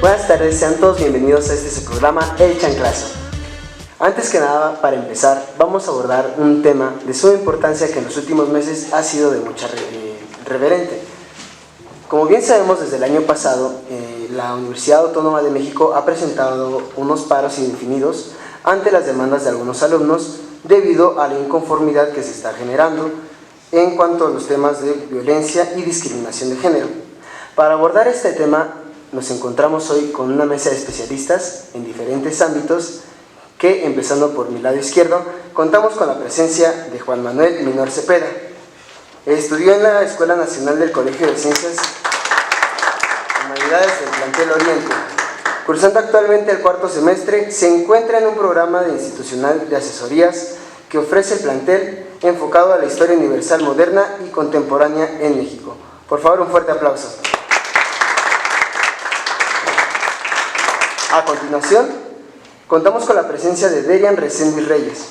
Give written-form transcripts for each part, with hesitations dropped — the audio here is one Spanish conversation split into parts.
Buenas tardes, sean todos bienvenidos a su programa El Chanclazo. Antes que nada, para empezar, vamos a abordar un tema de suma importancia que en los últimos meses ha sido de mucha reverente. Como bien sabemos, desde el año pasado, la Universidad Autónoma de México ha presentado unos paros indefinidos ante las demandas de algunos alumnos debido a la inconformidad que se está generando en cuanto a los temas de violencia y discriminación de género. Para abordar este tema, nos encontramos hoy con una mesa de especialistas en diferentes ámbitos que, empezando por mi lado izquierdo, contamos con la presencia de Juan Manuel Minor Cepeda. Estudió en la Escuela Nacional del Colegio de Ciencias y Humanidades del plantel Oriente. Cursando actualmente el cuarto semestre, se encuentra en un programa institucional de asesorías que ofrece el plantel enfocado a la historia universal moderna y contemporánea en México. Por favor, un fuerte aplauso. A continuación, contamos con la presencia de Derian Reséndiz Reyes,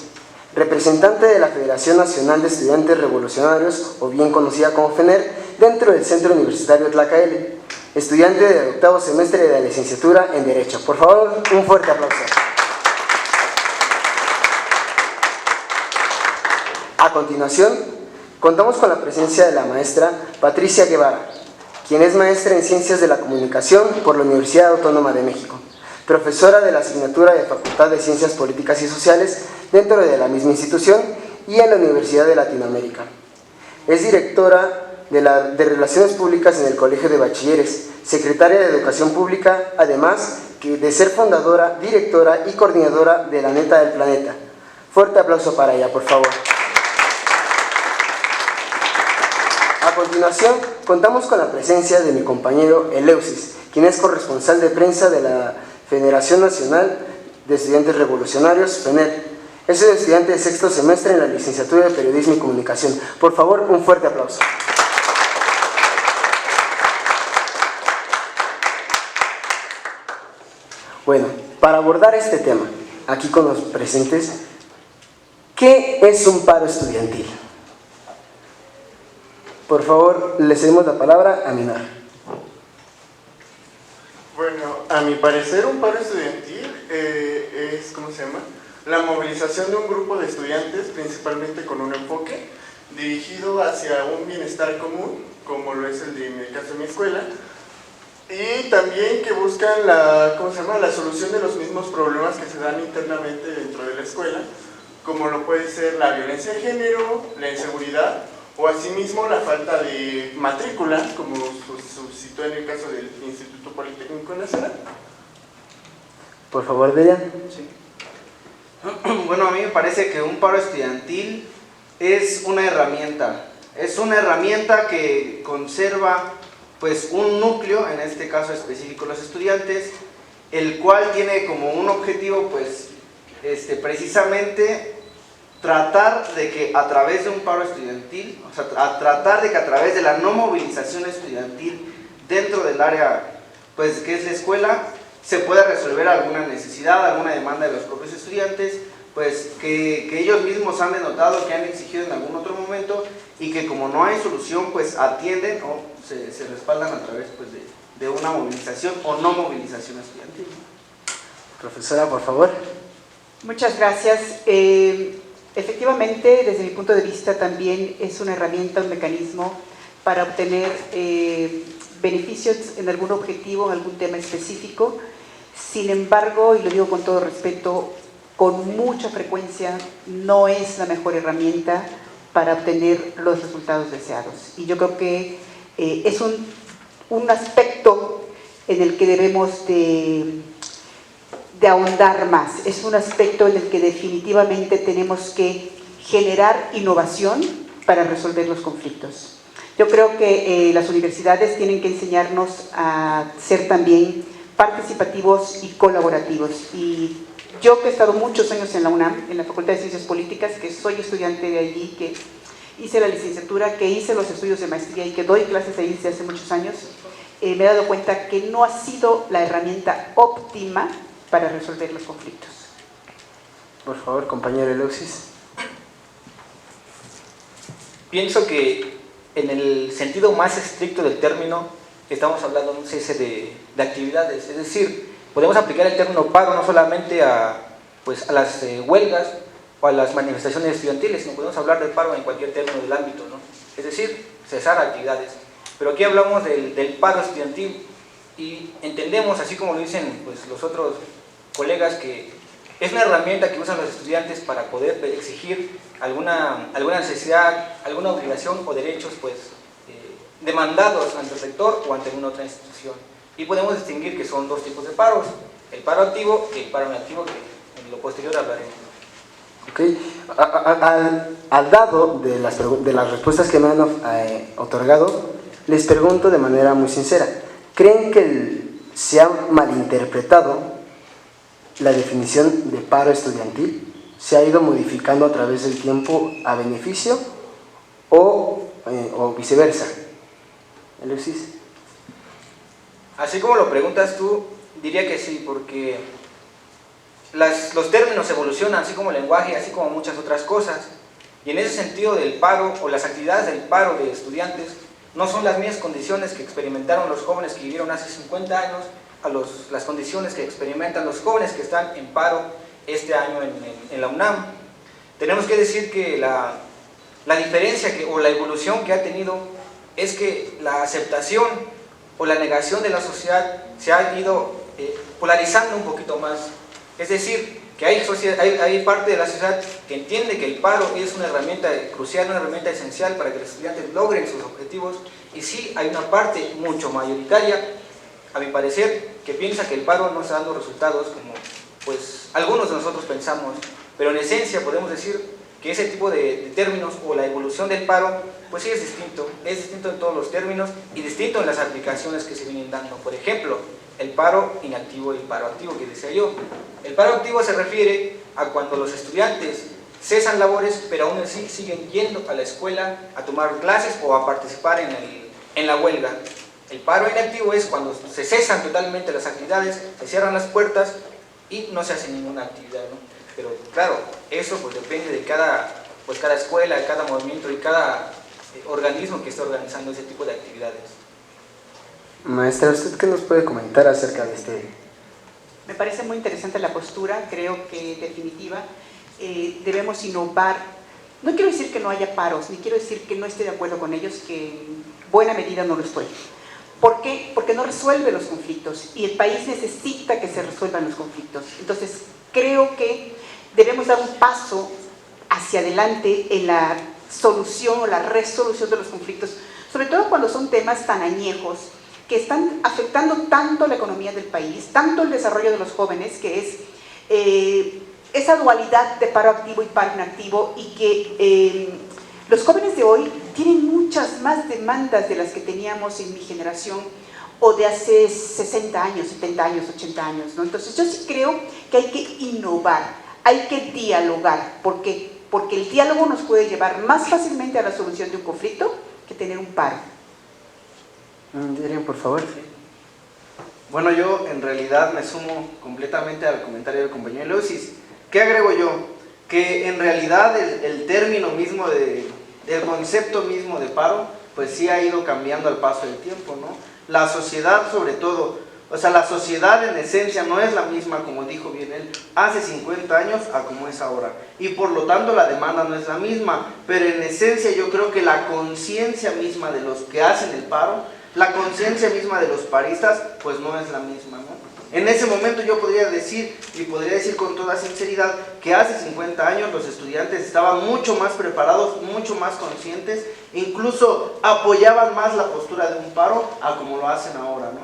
representante de la Federación Nacional de Estudiantes Revolucionarios, o bien conocida como FENER, dentro del Centro Universitario Tlacaele, estudiante del octavo semestre de la licenciatura en Derecho. Por favor, un fuerte aplauso. A continuación, contamos con la presencia de la maestra Patricia Guevara, quien es maestra en Ciencias de la Comunicación por la Universidad Autónoma de México, profesora de la asignatura de Facultad de Ciencias Políticas y Sociales dentro de la misma institución y en la Universidad de Latinoamérica. Es directora de Relaciones Públicas en el Colegio de Bachilleres, secretaria de Educación Pública, además de ser fundadora, directora y coordinadora de La Neta del Planeta. Fuerte aplauso para ella, por favor. A continuación, contamos con la presencia de mi compañero Eleusis, quien es corresponsal de prensa de la Federación Nacional de Estudiantes Revolucionarios, FENER. Es un estudiante de sexto semestre en la licenciatura de Periodismo y Comunicación. Por favor, un fuerte aplauso. Bueno, para abordar este tema, aquí con los presentes, ¿qué es un paro estudiantil? Por favor, le cedemos la palabra a Minor. Bueno, a mi parecer un paro estudiantil es, ¿cómo se llama?, la movilización de un grupo de estudiantes, principalmente con un enfoque dirigido hacia un bienestar común, como lo es en el caso de mi escuela, y también que buscan la solución de los mismos problemas que se dan internamente dentro de la escuela, como lo puede ser la violencia de género, la inseguridad, o asimismo la falta de matrícula, como suscitó en el caso del Instituto Politécnico Nacional. Por favor, Derian. Sí. Bueno, a mí me parece que un paro estudiantil es una herramienta que conserva pues un núcleo, en este caso específico los estudiantes, el cual tiene como un objetivo pues precisamente tratar de que a través de un paro estudiantil, tratar de que a través de la no movilización estudiantil dentro del área pues que es la escuela, se pueda resolver alguna necesidad, alguna demanda de los propios estudiantes, pues que ellos mismos han denotado, que han exigido en algún otro momento, y que como no hay solución, pues atienden o se respaldan a través pues, de una movilización o no movilización estudiantil. Profesora, por favor. Muchas gracias. Efectivamente, desde mi punto de vista, también es una herramienta, un mecanismo para obtener beneficios en algún objetivo, en algún tema específico. Sin embargo, y lo digo con todo respeto, con mucha frecuencia no es la mejor herramienta para obtener los resultados deseados. Y yo creo que es un aspecto en el que debemos de ahondar más. Es un aspecto en el que definitivamente tenemos que generar innovación para resolver los conflictos. Yo creo que las universidades tienen que enseñarnos a ser también participativos y colaborativos. Y yo que he estado muchos años en la UNAM, en la Facultad de Ciencias Políticas, que soy estudiante de allí, que hice la licenciatura, que hice los estudios de maestría y que doy clases ahí desde hace muchos años, me he dado cuenta que no ha sido la herramienta óptima para resolver los conflictos. Por favor, compañero Eleusis. Pienso que en el sentido más estricto del término, estamos hablando de un cese de actividades. Es decir, podemos aplicar el término paro no solamente a las huelgas o a las manifestaciones estudiantiles, sino podemos hablar del paro en cualquier término del ámbito, ¿no? Es decir, cesar actividades. Pero aquí hablamos del paro estudiantil y entendemos, así como lo dicen pues, los otros colegas, que es una herramienta que usan los estudiantes para poder exigir alguna necesidad, alguna obligación o derechos pues, demandados ante el rector o ante alguna otra institución. Y podemos distinguir que son dos tipos de paros, el paro activo y el paro inactivo, que en lo posterior hablaremos. Okay. Al dado de las respuestas que me han otorgado, les pregunto de manera muy sincera, ¿creen que se ha malinterpretado la definición de paro estudiantil? ¿Se ha ido modificando a través del tiempo a beneficio o viceversa? Alexis. Así como lo preguntas tú, diría que sí, porque los términos evolucionan, así como el lenguaje, así como muchas otras cosas. Y en ese sentido del paro o las actividades del paro de estudiantes no son las mismas condiciones que experimentaron los jóvenes que vivieron hace 50 años a las condiciones que experimentan los jóvenes que están en paro este año en la UNAM. Tenemos que decir que la diferencia o la evolución que ha tenido es que la aceptación o la negación de la sociedad se ha ido polarizando un poquito más. Es decir, que hay parte de la sociedad que entiende que el paro es una herramienta crucial, una herramienta esencial para que los estudiantes logren sus objetivos, y sí hay una parte mucho mayoritaria, a mi parecer, que piensa que el paro no está dando resultados como pues algunos de nosotros pensamos, pero en esencia podemos decir que ese tipo de términos o la evolución del paro pues sí es distinto en todos los términos y distinto en las aplicaciones que se vienen dando. Por ejemplo, el paro inactivo y el paro activo que decía yo. El paro activo se refiere a cuando los estudiantes cesan labores, pero aún así siguen yendo a la escuela a tomar clases o a participar en la huelga. El paro inactivo es cuando se cesan totalmente las actividades, se cierran las puertas y no se hace ninguna actividad, ¿no? Pero claro, eso pues depende de cada escuela, de cada movimiento y cada organismo que esté organizando ese tipo de actividades. Maestra, ¿usted qué nos puede comentar acerca de este? Me parece muy interesante la postura, creo que en definitiva debemos innovar. No quiero decir que no haya paros, ni quiero decir que no esté de acuerdo con ellos, que en buena medida no lo estoy. ¿Por qué? Porque no resuelve los conflictos y el país necesita que se resuelvan los conflictos. Entonces, creo que debemos dar un paso hacia adelante en la solución o la resolución de los conflictos, sobre todo cuando son temas tan añejos que están afectando tanto la economía del país, tanto el desarrollo de los jóvenes, que es esa dualidad de paro activo y paro inactivo, y que los jóvenes de hoy tienen muchas más demandas de las que teníamos en mi generación o de hace 60 años, 70 años, 80 años, ¿no? Entonces yo sí creo que hay que innovar, hay que dialogar. ¿Por qué? Porque el diálogo nos puede llevar más fácilmente a la solución de un conflicto que tener un paro. Dirían, por favor. Bueno, yo en realidad me sumo completamente al comentario del compañero Eleusis. ¿Qué agrego yo? Que en realidad el término mismo el concepto mismo de paro, pues sí ha ido cambiando al paso del tiempo, ¿no? La sociedad sobre todo, o sea, la sociedad en esencia no es la misma, como dijo bien él, hace 50 años a como es ahora. Y por lo tanto la demanda no es la misma, pero en esencia yo creo que la conciencia misma de los que hacen el paro, la conciencia misma de los paristas, pues no es la misma, ¿no? En ese momento yo podría decir, y podría decir con toda sinceridad, que hace 50 años los estudiantes estaban mucho más preparados, mucho más conscientes, incluso apoyaban más la postura de un paro a como lo hacen ahora, ¿no?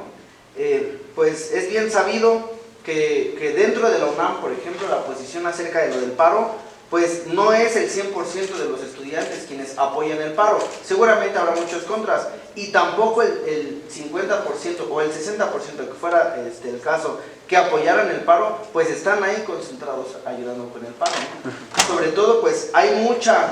Pues es bien sabido que dentro de la UNAM, por ejemplo, la posición acerca de lo del paro, pues no es el 100% de los estudiantes quienes apoyan el paro. Seguramente habrá muchos contras, y tampoco el 50% o el 60% que fuera el caso que apoyaran el paro, pues están ahí concentrados ayudando con el paro, ¿no? Sobre todo, pues hay mucha,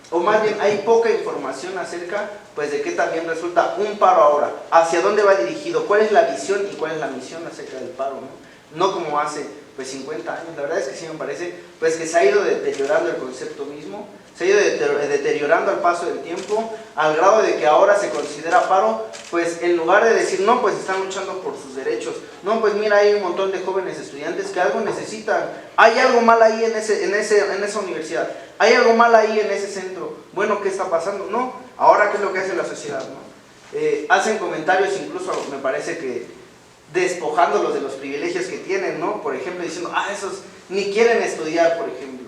o más bien hay poca información acerca pues de qué también resulta un paro ahora, hacia dónde va dirigido, cuál es la visión y cuál es la misión acerca del paro, ¿no? No como hace pues 50 años. La verdad es que sí me parece pues que se ha ido deteriorando el concepto mismo, se ha ido deteriorando al paso del tiempo, al grado de que ahora se considera paro, pues en lugar de decir, no, pues están luchando por sus derechos, no, pues mira, hay un montón de jóvenes estudiantes que algo necesitan, hay algo mal ahí en esa universidad, hay algo mal ahí en ese centro, bueno, ¿qué está pasando? No, ahora ¿qué es lo que hace la sociedad? ¿No? Hacen comentarios incluso, me parece que despojándolos de los privilegios que tienen, ¿no? Por ejemplo, diciendo, esos ni quieren estudiar, por ejemplo.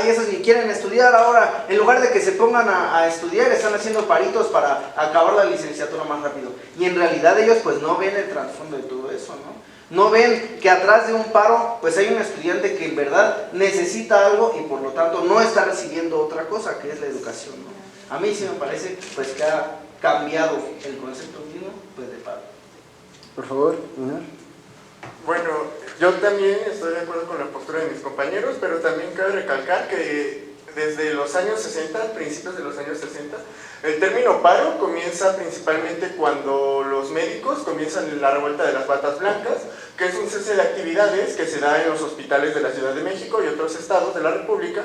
Esos ni quieren estudiar ahora. En lugar de que se pongan a estudiar, están haciendo paritos para acabar la licenciatura más rápido. Y en realidad ellos pues no ven el trasfondo de todo eso, ¿no? No ven que atrás de un paro pues hay un estudiante que en verdad necesita algo y por lo tanto no está recibiendo otra cosa, que es la educación, ¿no? A mí sí me parece pues que ha cambiado el concepto mismo pues de paro. Por favor, Minor. Bueno, yo también estoy de acuerdo con la postura de mis compañeros, pero también cabe recalcar que desde los años 60, principios de los años 60, el término paro comienza principalmente cuando los médicos comienzan la revuelta de las batas blancas, que es un cese de actividades que se da en los hospitales de la Ciudad de México y otros estados de la República,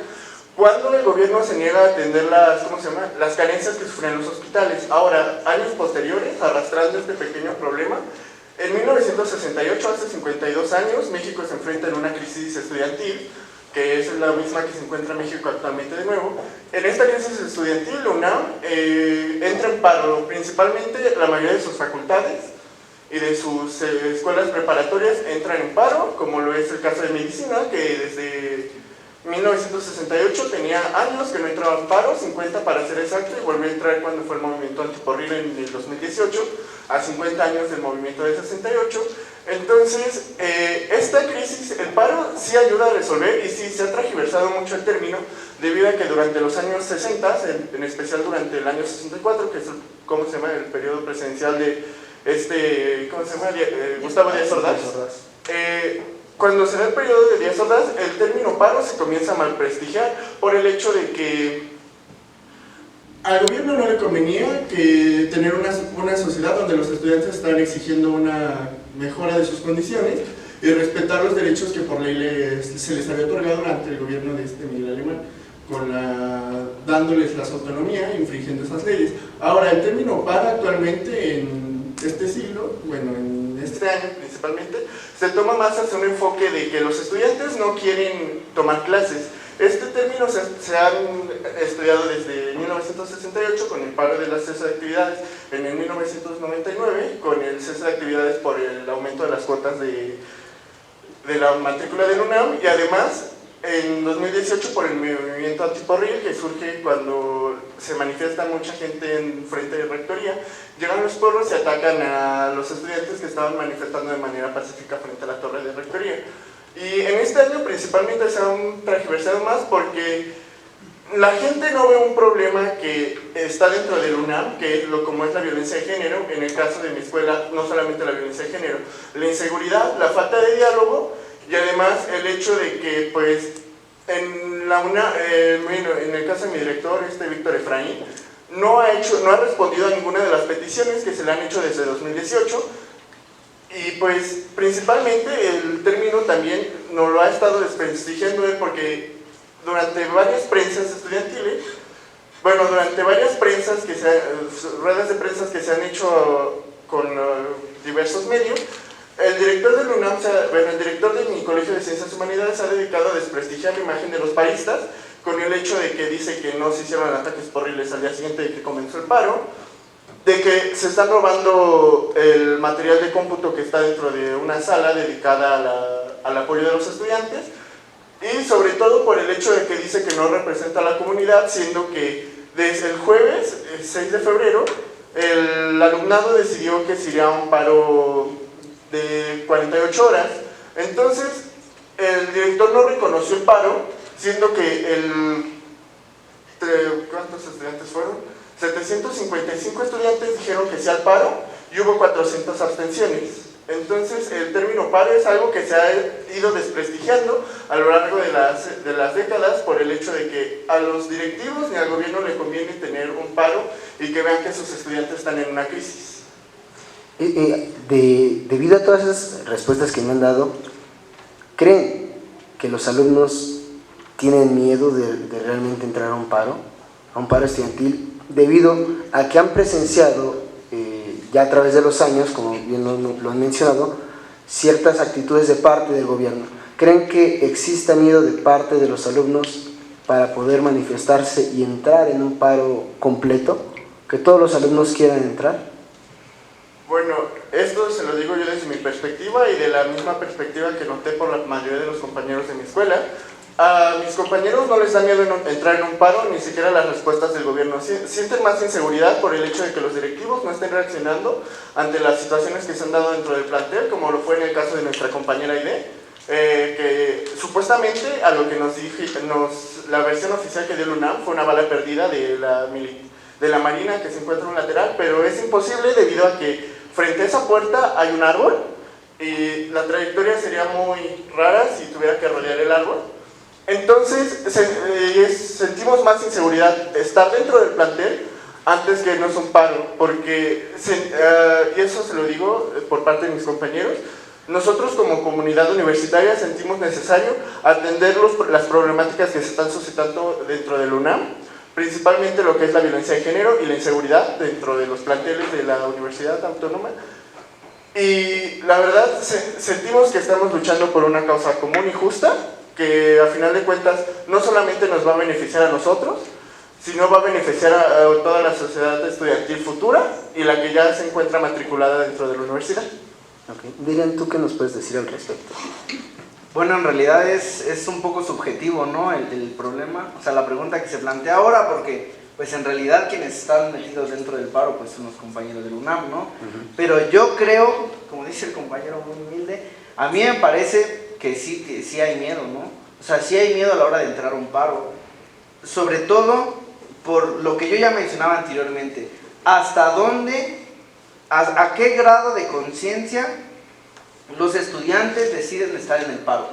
cuando el gobierno se niega a atender las carencias que sufren los hospitales. Ahora, años posteriores, arrastrando este pequeño problema, en 1968, hace 52 años, México se enfrenta en una crisis estudiantil, que es la misma que se encuentra México actualmente de nuevo. En esta crisis estudiantil, la UNAM entra en paro, principalmente la mayoría de sus facultades y de sus escuelas preparatorias entran en paro, como lo es el caso de medicina, que desde 1968 tenía años que no entraba en paro, 50 para ser exacto, y volvió a entrar cuando fue el movimiento antiporril en el 2018, a 50 años del movimiento de 68. Entonces, esta crisis, el paro sí ayuda a resolver y sí se ha transversado mucho el término, debido a que durante los años 60, en especial durante el año 64, que es el periodo presidencial de Gustavo Díaz Ordaz, cuando se da el periodo de Díaz Ordaz, el término paro se comienza a malprestigiar por el hecho de que al gobierno no le convenía que tener una sociedad donde los estudiantes estaban exigiendo una mejora de sus condiciones y respetar los derechos que por ley se les había otorgado durante el gobierno de Miguel Alemán, dándoles las autonomías e infringiendo esas leyes. Ahora, el término paro actualmente en este siglo, bueno, en este año principalmente, se toma más hacia un enfoque de que los estudiantes no quieren tomar clases. Este término se ha estudiado desde 1968 con el paro de las cese de actividades, en el 1999 con el cese de actividades por el aumento de las cuotas de la matrícula del UNAM, y además en 2018 por el movimiento antiporril, que surge cuando se manifiesta mucha gente en frente de rectoría. Llegan los porros y atacan a los estudiantes que estaban manifestando de manera pacífica frente a la torre de rectoría. Y en este año principalmente se han transversado más porque la gente no ve un problema que está dentro del UNAM, que es como es la violencia de género. En el caso de mi escuela, no solamente la violencia de género, la inseguridad, la falta de diálogo, y además el hecho de que pues en la UNAM, en el caso de mi director, Víctor Efraín, no ha respondido a ninguna de las peticiones que se le han hecho desde 2018. Y pues principalmente el término también nos lo ha estado desprestigiando él, porque durante varias prensas estudiantiles, durante varias prensas ruedas de prensa que se han hecho con diversos medios, el director del UNAM, el director de mi Colegio de Ciencias Humanidades se ha dedicado a desprestigiar la imagen de los paristas con el hecho de que dice que no se hicieron ataques porriles al día siguiente de que comenzó el paro, de que se están robando el material de cómputo que está dentro de una sala dedicada al apoyo de los estudiantes, y sobre todo por el hecho de que dice que no representa a la comunidad, siendo que desde el jueves 6 de febrero el alumnado decidió que sería un paro de 48 horas. Entonces el director no reconoció el paro, siendo que ¿cuántos estudiantes fueron? 755 estudiantes dijeron que sí al paro y hubo 400 abstenciones. Entonces el término paro es algo que se ha ido desprestigiando a lo largo de las décadas por el hecho de que a los directivos ni al gobierno le conviene tener un paro y que vean que sus estudiantes están en una crisis. Debido a todas esas respuestas que me han dado, ¿creen que los alumnos tienen miedo de realmente entrar a un paro estudiantil, debido a que han presenciado ya a través de los años, como bien lo han mencionado, ciertas actitudes de parte del gobierno. ¿Creen que exista miedo de parte de los alumnos para poder manifestarse y entrar en un paro completo? ¿Que todos los alumnos quieran entrar? Bueno, esto se lo digo yo desde mi perspectiva y de la misma perspectiva que noté por la mayoría de los compañeros de mi escuela. A mis compañeros no les da miedo entrar en un paro, ni siquiera las respuestas del gobierno. Sienten más inseguridad por el hecho de que los directivos no estén reaccionando ante las situaciones que se han dado dentro del plantel, como lo fue en el caso de nuestra compañera Aide, que supuestamente a lo que la versión oficial que dio el UNAM fue una bala perdida de la Marina que se encuentra en un lateral, pero es imposible debido a que frente a esa puerta hay un árbol y la trayectoria sería muy rara si tuviera que rodear el árbol. Entonces sentimos más inseguridad estar dentro del plantel antes que irnos a un paro, porque, y eso se lo digo por parte de mis compañeros, nosotros como comunidad universitaria sentimos necesario atender las problemáticas que se están suscitando dentro del UNAM, principalmente lo que es la violencia de género y la inseguridad dentro de los planteles de la Universidad Autónoma. Y la verdad sentimos que estamos luchando por una causa común y justa, que a final de cuentas no solamente nos va a beneficiar a nosotros, sino va a beneficiar a toda la sociedad estudiantil futura y la que ya se encuentra matriculada dentro de la universidad. Okay. Dilian, ¿tú qué nos puedes decir al respecto? Bueno, en realidad es un poco subjetivo, ¿no? El problema, o sea, la pregunta que se plantea ahora, porque pues en realidad quienes están metidos dentro del paro pues son los compañeros del UNAM, ¿no? Pero yo creo, como dice el compañero muy humilde, a mí me parece que sí hay miedo, ¿no? O sea, sí hay miedo a la hora de entrar a un paro, sobre todo por lo que yo ya mencionaba anteriormente, hasta dónde, a qué grado de conciencia los estudiantes deciden estar en el paro.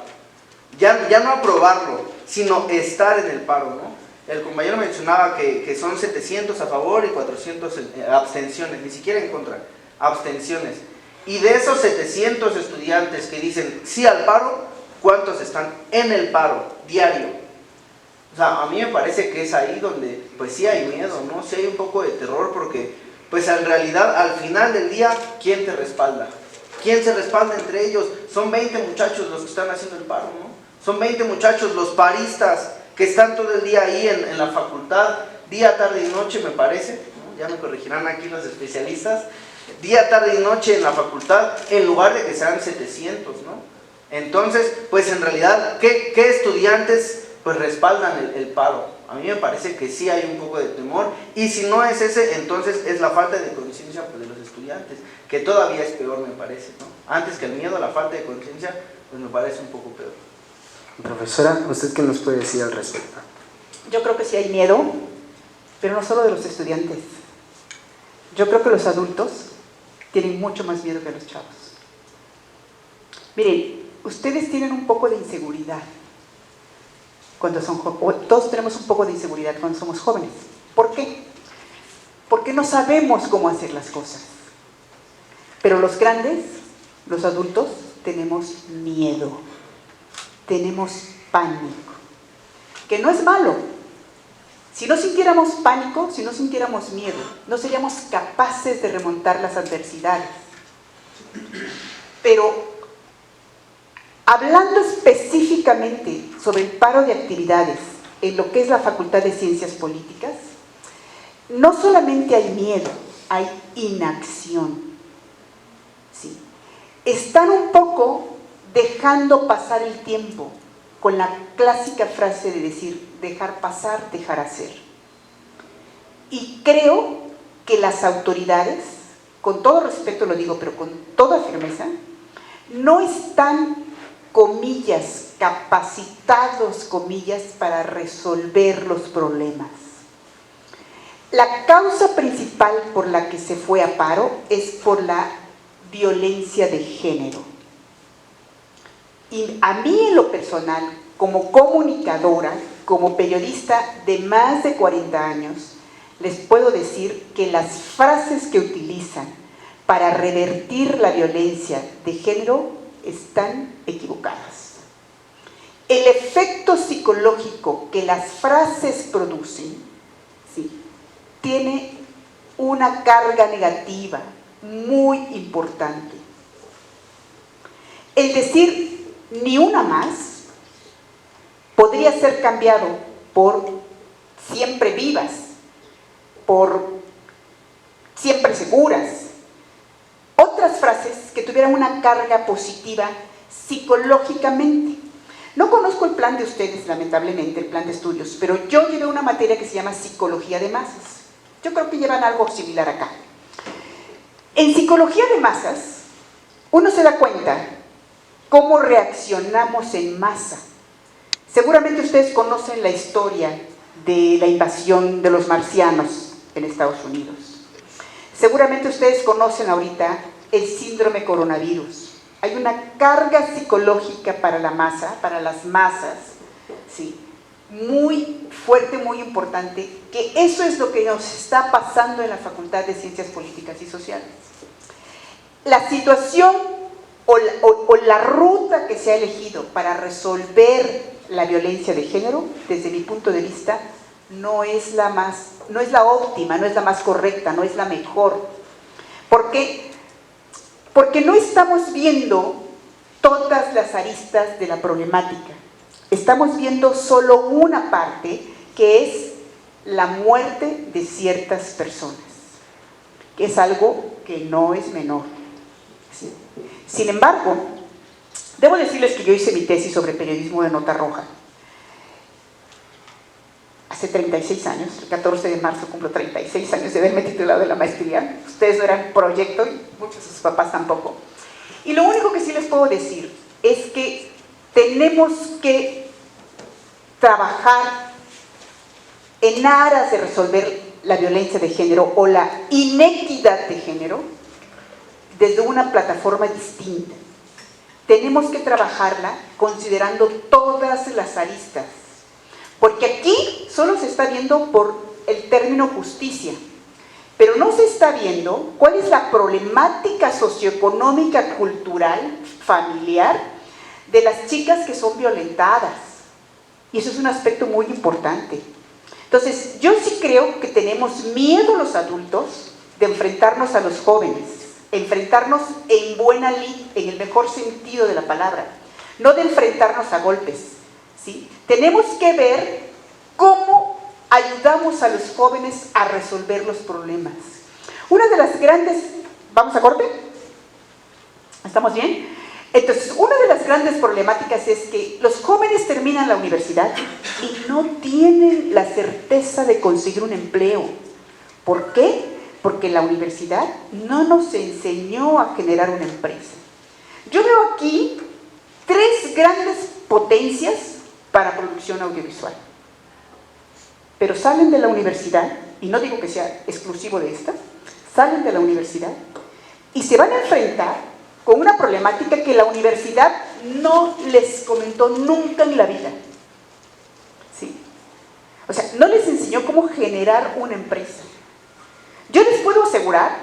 Ya no aprobarlo, sino estar en el paro, ¿no? El compañero mencionaba que son 700 a favor y 400 abstenciones, ni siquiera en contra, abstenciones. Y de esos 700 estudiantes que dicen sí al paro, ¿cuántos están en el paro diario? O sea, a mí me parece que es ahí donde pues sí hay miedo, ¿no? Sí hay un poco de terror porque pues en realidad al final del día, ¿quién te respalda? ¿Quién se respalda entre ellos? Son 20 muchachos los que están haciendo el paro, ¿no? Son 20 muchachos los paristas que están todo el día ahí en la facultad, día, tarde y noche me parece, ¿no? Ya me corregirán aquí los especialistas, día, tarde y noche en la facultad, en lugar de que sean 700, ¿no? Entonces, pues en realidad, ¿qué estudiantes pues respaldan el paro? A mí me parece que sí hay un poco de temor, y si no es ese, entonces es la falta de conciencia pues, de los estudiantes, que todavía es peor me parece, ¿no? Antes que el miedo, la falta de conciencia, pues me parece un poco peor. Profesora, ¿usted qué nos puede decir al respecto? Yo creo que sí hay miedo, pero no solo de los estudiantes. Yo creo que los adultos tienen mucho más miedo que los chavos. Miren, ustedes tienen un poco de inseguridad cuando son jóvenes. Todos tenemos un poco de inseguridad cuando somos jóvenes. ¿Por qué? Porque no sabemos cómo hacer las cosas. Pero los grandes, los adultos, tenemos miedo. Tenemos pánico. Que no es malo. Si no sintiéramos pánico, si no sintiéramos miedo, no seríamos capaces de remontar las adversidades. Pero, hablando específicamente sobre el paro de actividades en lo que es la Facultad de Ciencias Políticas, no solamente hay miedo, hay inacción. ¿Sí? Están un poco dejando pasar el tiempo, con la clásica frase de decir, dejar pasar, dejar hacer. Y creo que las autoridades, con todo respeto lo digo, pero con toda firmeza, no están, comillas, capacitados, comillas, para resolver los problemas. La causa principal por la que se fue a paro es por la violencia de género. Y a mí en lo personal, como comunicadora, como periodista de más de 40 años, les puedo decir que las frases que utilizan para revertir la violencia de género están equivocadas. el efecto psicológico que las frases producen, ¿sí?, tiene una carga negativa muy importante. El decir ni una más podría ser cambiado por siempre vivas, por siempre seguras. Otras frases que tuvieran una carga positiva psicológicamente. No conozco el plan de ustedes, lamentablemente, el plan de estudios, pero yo llevé una materia que se llama Psicología de Masas. Yo creo que llevan algo similar acá. En Psicología de Masas, uno se da cuenta cómo reaccionamos en masa. Seguramente ustedes conocen la historia de la invasión de los marcianos en Estados Unidos. Seguramente ustedes conocen ahorita el síndrome coronavirus. Hay una carga psicológica para la masa, para las masas, ¿sí?, muy fuerte, muy importante, que eso es lo que nos está pasando en la Facultad de Ciencias Políticas y Sociales. La situación o la ruta que se ha elegido para resolver la violencia de género, desde mi punto de vista, no es la óptima, no es la más correcta, no es la mejor. ¿Por qué? Porque no estamos viendo todas las aristas de la problemática. Estamos viendo solo una parte, que es la muerte de ciertas personas, que es algo que no es menor. ¿Sí? Sin embargo, debo decirles que yo hice mi tesis sobre periodismo de nota roja hace 36 años, el 14 de marzo cumplo 36 años de haberme titulado de la maestría. Ustedes no eran proyecto y muchos de sus papás tampoco. Y lo único que sí les puedo decir es que tenemos que trabajar en aras de resolver la violencia de género o la inequidad de género desde una plataforma distinta. Tenemos que trabajarla considerando todas las aristas, porque aquí solo se está viendo por el término justicia, pero no se está viendo cuál es la problemática socioeconómica, cultural, familiar de las chicas que son violentadas. Y eso es un aspecto muy importante. Entonces, yo sí creo que tenemos miedo los adultos de enfrentarnos a los jóvenes, enfrentarnos en buena lid, en el mejor sentido de la palabra, no de enfrentarnos a golpes, ¿sí? Tenemos que ver cómo ayudamos a los jóvenes a resolver los problemas. Una de las grandes... ¿Vamos a corte? ¿Estamos bien? Entonces, una de las grandes problemáticas es que los jóvenes terminan la universidad y no tienen la certeza de conseguir un empleo. ¿Por qué? Porque la universidad no nos enseñó a generar una empresa. Yo veo aquí 3 grandes potencias para producción audiovisual. Pero salen de la universidad, y no digo que sea exclusivo de esta, salen de la universidad y se van a enfrentar con una problemática que la universidad no les comentó nunca en la vida. ¿Sí? O sea, no les enseñó cómo generar una empresa. Yo les puedo asegurar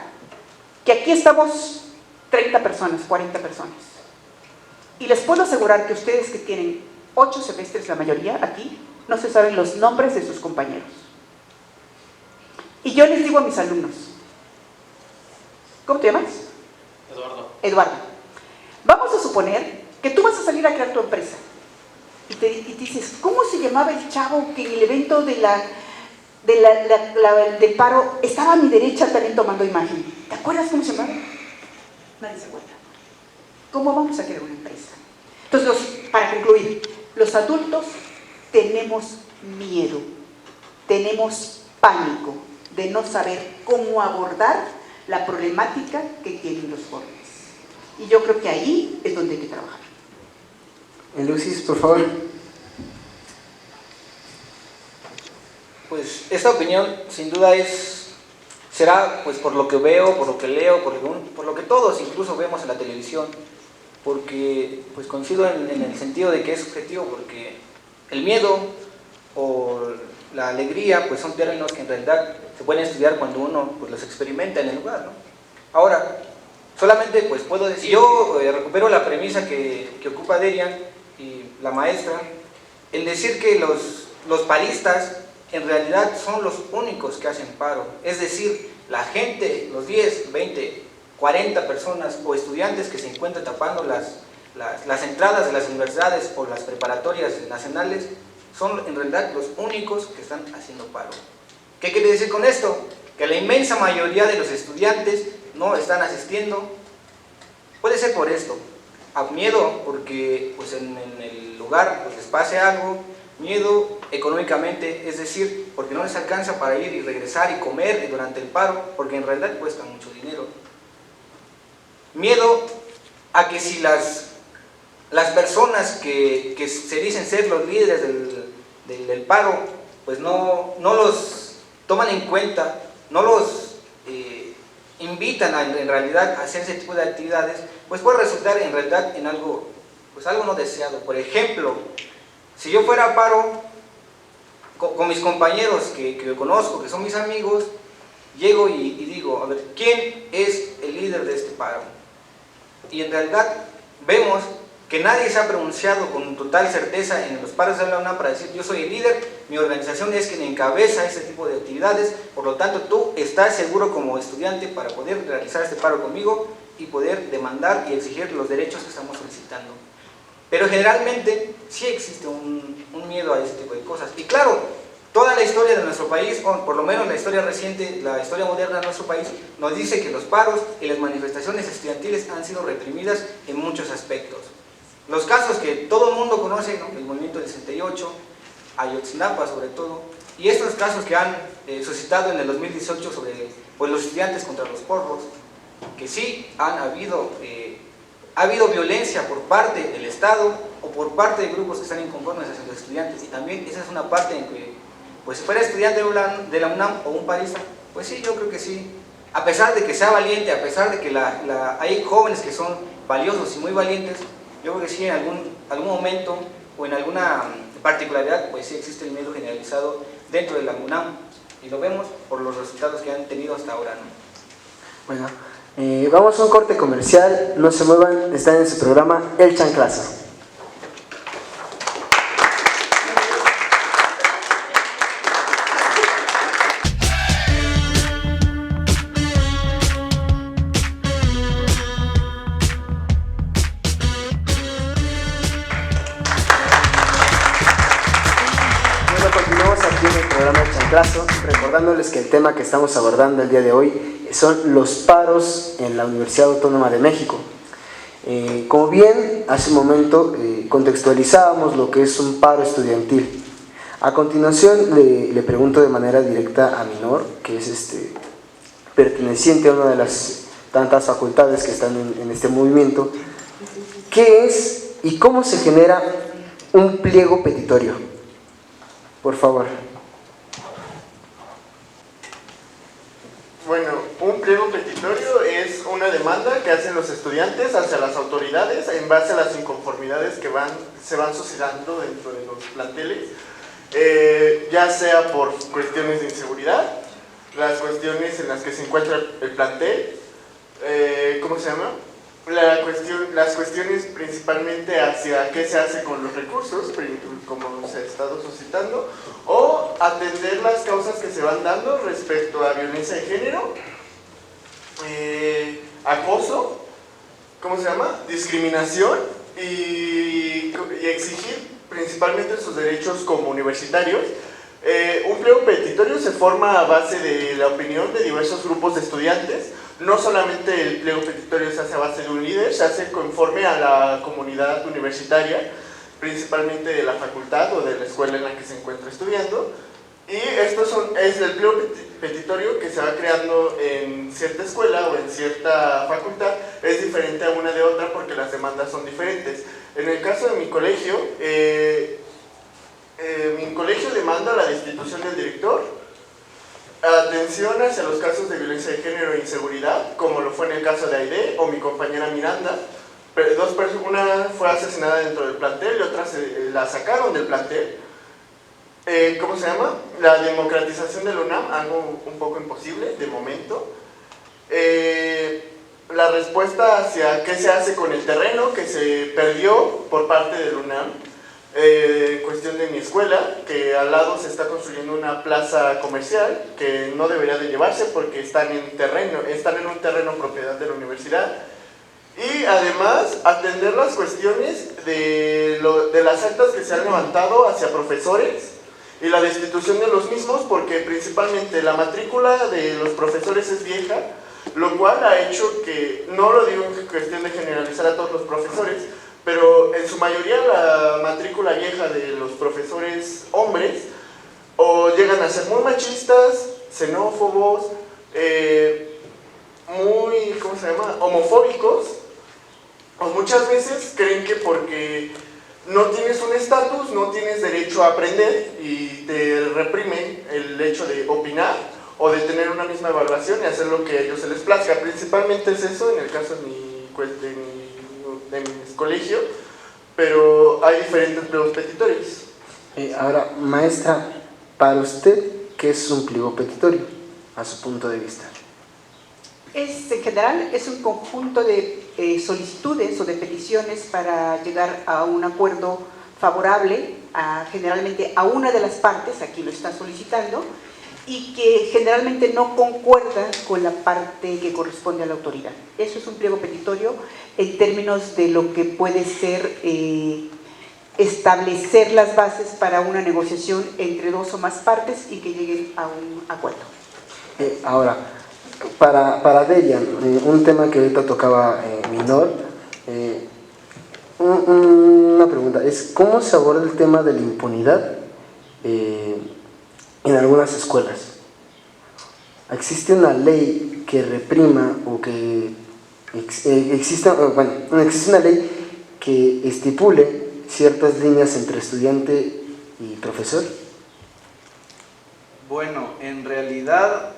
que aquí estamos 30 personas, 40 personas. Y les puedo asegurar que ustedes que tienen 8 semestres, la mayoría aquí, no se saben los nombres de sus compañeros. Y yo les digo a mis alumnos, ¿cómo te llamas? Eduardo, vamos a suponer que tú vas a salir a crear tu empresa y te dices, ¿cómo se llamaba el chavo que en el evento del paro estaba a mi derecha también tomando imagen? ¿Te acuerdas cómo se llamaba? Nadie se acuerda. ¿Cómo vamos a crear una empresa? Entonces, para concluir, los adultos tenemos miedo, tenemos pánico de no saber cómo abordar la problemática que tienen los jóvenes. Y yo creo que ahí es donde hay que trabajar. Lucis, por favor. Pues esta opinión sin duda será pues por lo que veo, por lo que leo, por lo que todos incluso vemos en la televisión, porque pues coincido en el sentido de que es subjetivo, porque el miedo o la alegría pues son términos que en realidad se pueden estudiar cuando uno pues los experimenta en el lugar, ¿no? Ahora, solamente pues puedo decir, yo recupero la premisa que ocupa Derian y la maestra, el decir que los paristas en realidad son los únicos que hacen paro. Es decir, la gente, los 10, 20, 40 personas o estudiantes que se encuentran tapando las entradas de las universidades o las preparatorias nacionales son en realidad los únicos que están haciendo paro. ¿Qué quiere decir con esto? Que la inmensa mayoría de los estudiantes no están asistiendo. Puede ser por esto, a miedo porque pues en el lugar pues les pase algo, miedo económicamente, es decir, porque no les alcanza para ir y regresar y comer durante el paro, porque en realidad cuesta mucho dinero. Miedo a que si las personas que se dicen ser los líderes del paro, pues no los toman en cuenta, no los invitan en realidad a hacer ese tipo de actividades, pues puede resultar en realidad en algo, pues algo no deseado. Por ejemplo, si yo fuera a paro con mis compañeros que yo conozco, que son mis amigos, llego y digo, a ver, ¿quién es el líder de este paro? Y en realidad vemos que nadie se ha pronunciado con total certeza en los paros de la UNAM para decir yo soy el líder, mi organización es quien encabeza este tipo de actividades, por lo tanto tú estás seguro como estudiante para poder realizar este paro conmigo y poder demandar y exigir los derechos que estamos solicitando. Pero generalmente sí existe un miedo a este tipo de cosas. Y claro, toda la historia de nuestro país, o por lo menos la historia reciente, la historia moderna de nuestro país, nos dice que los paros y las manifestaciones estudiantiles han sido reprimidas en muchos aspectos. Los casos que todo el mundo conoce, ¿no? El movimiento del 68, Ayotzinapa sobre todo, y estos casos que han suscitado en el 2018 sobre pues, los estudiantes contra los porros, que sí ha habido violencia por parte del Estado o por parte de grupos que están inconformes hacia los estudiantes, y también esa es una parte en que, pues si fuera estudiante de la UNAM o un parista, pues sí, yo creo que sí, a pesar de que sea valiente, a pesar de que hay jóvenes que son valiosos y muy valientes, yo creo que sí en algún momento o en alguna particularidad, pues sí existe el miedo generalizado dentro de la UNAM, y lo vemos por los resultados que han tenido hasta ahora, ¿no? Bueno, vamos a un corte comercial, no se muevan, están en su programa El Chanclazo. Recordándoles que el tema que estamos abordando el día de hoy son los paros en la Universidad Autónoma de México. Como bien hace un momento contextualizábamos lo que es un paro estudiantil. A continuación le pregunto de manera directa a Minor, que es perteneciente a una de las tantas facultades que están en este movimiento, ¿qué es y cómo se genera un pliego petitorio? Por favor. Bueno, un pliego petitorio es una demanda que hacen los estudiantes hacia las autoridades en base a las inconformidades que se van suscitando dentro de los planteles, ya sea por cuestiones de inseguridad, las cuestiones en las que se encuentra el plantel, ¿cómo se llama? Las cuestiones principalmente hacia qué se hace con los recursos, como se ha estado suscitando, o atender las causas que se van dando respecto a violencia de género, acoso, ¿cómo se llama? Discriminación y exigir principalmente sus derechos como universitarios. Un pliego petitorio se forma a base de la opinión de diversos grupos de estudiantes. No solamente el pliego petitorio se hace a base de un líder, se hace conforme a la comunidad universitaria, principalmente de la facultad o de la escuela en la que se encuentra estudiando. Y es el pliego petitorio que se va creando en cierta escuela o en cierta facultad, es diferente a una de otra porque las demandas son diferentes. En el caso de mi colegio demanda la destitución del director, atención hacia los casos de violencia de género e inseguridad, como lo fue en el caso de Aide o mi compañera Miranda. Una fue asesinada dentro del plantel y otra la sacaron del plantel. ¿Cómo se llama? La democratización de la UNAM, algo un poco imposible de momento. La respuesta hacia qué se hace con el terreno que se perdió por parte de la UNAM. Cuestión de mi escuela, que al lado se está construyendo una plaza comercial que no debería de llevarse porque están en un terreno propiedad de la universidad. Y además atender las cuestiones de las actas que se han levantado hacia profesores y la destitución de los mismos, porque principalmente la matrícula de los profesores es vieja, lo cual ha hecho que, no lo digo en cuestión de generalizar a todos los profesores, pero en su mayoría la matrícula vieja de los profesores hombres o llegan a ser muy machistas, xenófobos, muy, ¿cómo se llama?, homofóbicos, o muchas veces creen que porque no tienes un estatus, no tienes derecho a aprender y te reprimen el hecho de opinar o de tener una misma evaluación y hacer lo que a ellos se les plazca. Principalmente es eso en el caso de mi colegio, pero hay diferentes pliegos petitorios. Ahora, maestra, para usted, ¿qué es un pliego petitorio, a su punto de vista? En general es un conjunto de solicitudes o de peticiones para llegar a un acuerdo favorable, generalmente a una de las partes, aquí lo está solicitando, y que generalmente no concuerda con la parte que corresponde a la autoridad. Eso es un pliego petitorio en términos de lo que puede ser establecer las bases para una negociación entre dos o más partes y que lleguen a un acuerdo. Ahora, para Derian, un tema que ahorita tocaba Minor, una pregunta es: ¿cómo se aborda el tema de la impunidad en algunas escuelas? ¿Existe una ley que reprima o que existe una ley que estipule ciertas líneas entre estudiante y profesor? Bueno, en realidad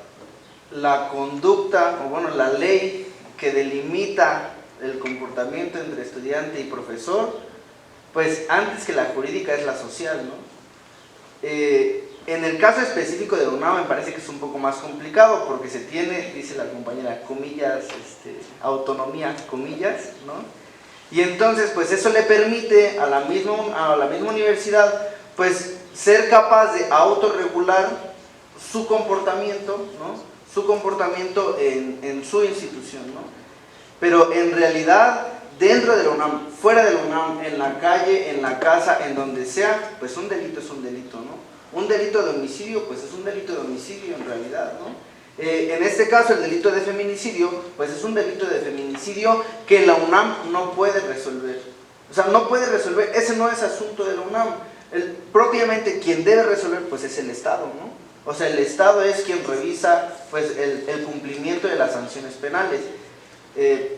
la conducta, o bueno, la ley que delimita el comportamiento entre estudiante y profesor, pues antes que la jurídica es la social, ¿no? En el caso específico de la UNAM me parece que es un poco más complicado porque se tiene, dice la compañera, comillas, autonomía, comillas, ¿no? Y entonces pues eso le permite a la misma universidad pues ser capaz de autorregular su comportamiento, ¿no?, su comportamiento en su institución, ¿no? Pero en realidad dentro de la UNAM, fuera de la UNAM, en la calle, en la casa, en donde sea, pues un delito es un delito, ¿no? Un delito de homicidio, pues es un delito de homicidio en realidad, ¿no? En este caso el delito de feminicidio, pues es un delito de feminicidio que la UNAM no puede resolver. O sea, no puede resolver, ese no es asunto de la UNAM. Propiamente quien debe resolver pues es el Estado, ¿no? O sea, el Estado es quien revisa pues el cumplimiento de las sanciones penales.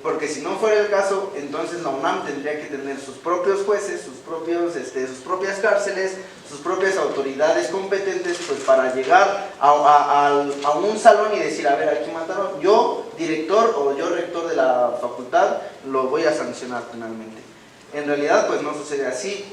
Porque si no fuera el caso, entonces la UNAM tendría que tener sus propios jueces, sus propias cárceles, sus propias autoridades competentes pues para llegar a un salón y decir: a ver, aquí mataron, yo director o yo rector de la facultad lo voy a sancionar penalmente. En realidad pues no sucede así.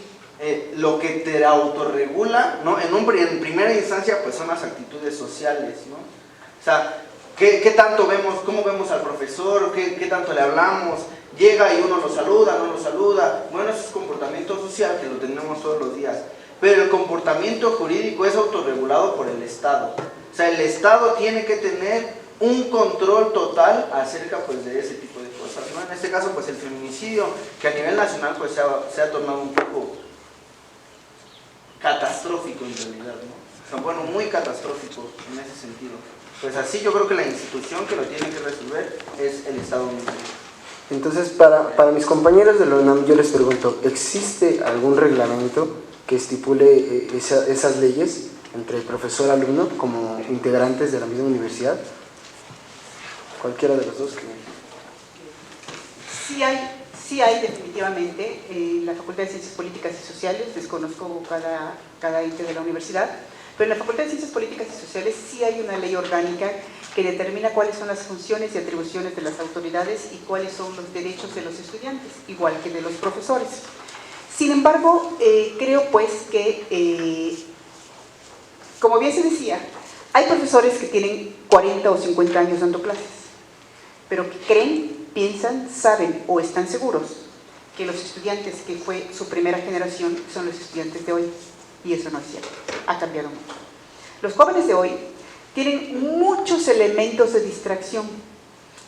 Lo que te autorregula, ¿no?, en primera instancia pues son las actitudes sociales, ¿no? O sea, ¿qué tanto vemos, cómo vemos al profesor, qué tanto le hablamos? Llega y uno lo saluda, no lo saluda. Bueno, eso es comportamiento social que lo tenemos todos los días. Pero el comportamiento jurídico es autorregulado por el Estado. O sea, el Estado tiene que tener un control total acerca pues de ese tipo de cosas, ¿no? En este caso pues el feminicidio, que a nivel nacional pues se ha tornado un poco catastrófico en realidad, ¿no? O sea, bueno, muy catastrófico en ese sentido. Pues así yo creo que la institución que lo tiene que resolver es el Estado mismo. Entonces, para mis compañeros de la UNAM, yo les pregunto: ¿existe algún reglamento que estipule esas leyes entre profesor y alumno como integrantes de la misma universidad? Cualquiera de los dos que... Sí hay definitivamente. En la Facultad de Ciencias Políticas y Sociales, desconozco cada ente de la universidad, pero en la Facultad de Ciencias Políticas y Sociales sí hay una ley orgánica que determina cuáles son las funciones y atribuciones de las autoridades y cuáles son los derechos de los estudiantes, igual que de los profesores. Sin embargo, creo pues que, como bien se decía, hay profesores que tienen 40 o 50 años dando clases, pero que creen, piensan, saben o están seguros que los estudiantes que fue su primera generación son los estudiantes de hoy, y eso no es cierto, ha cambiado mucho. Los jóvenes de hoy tienen muchos elementos de distracción.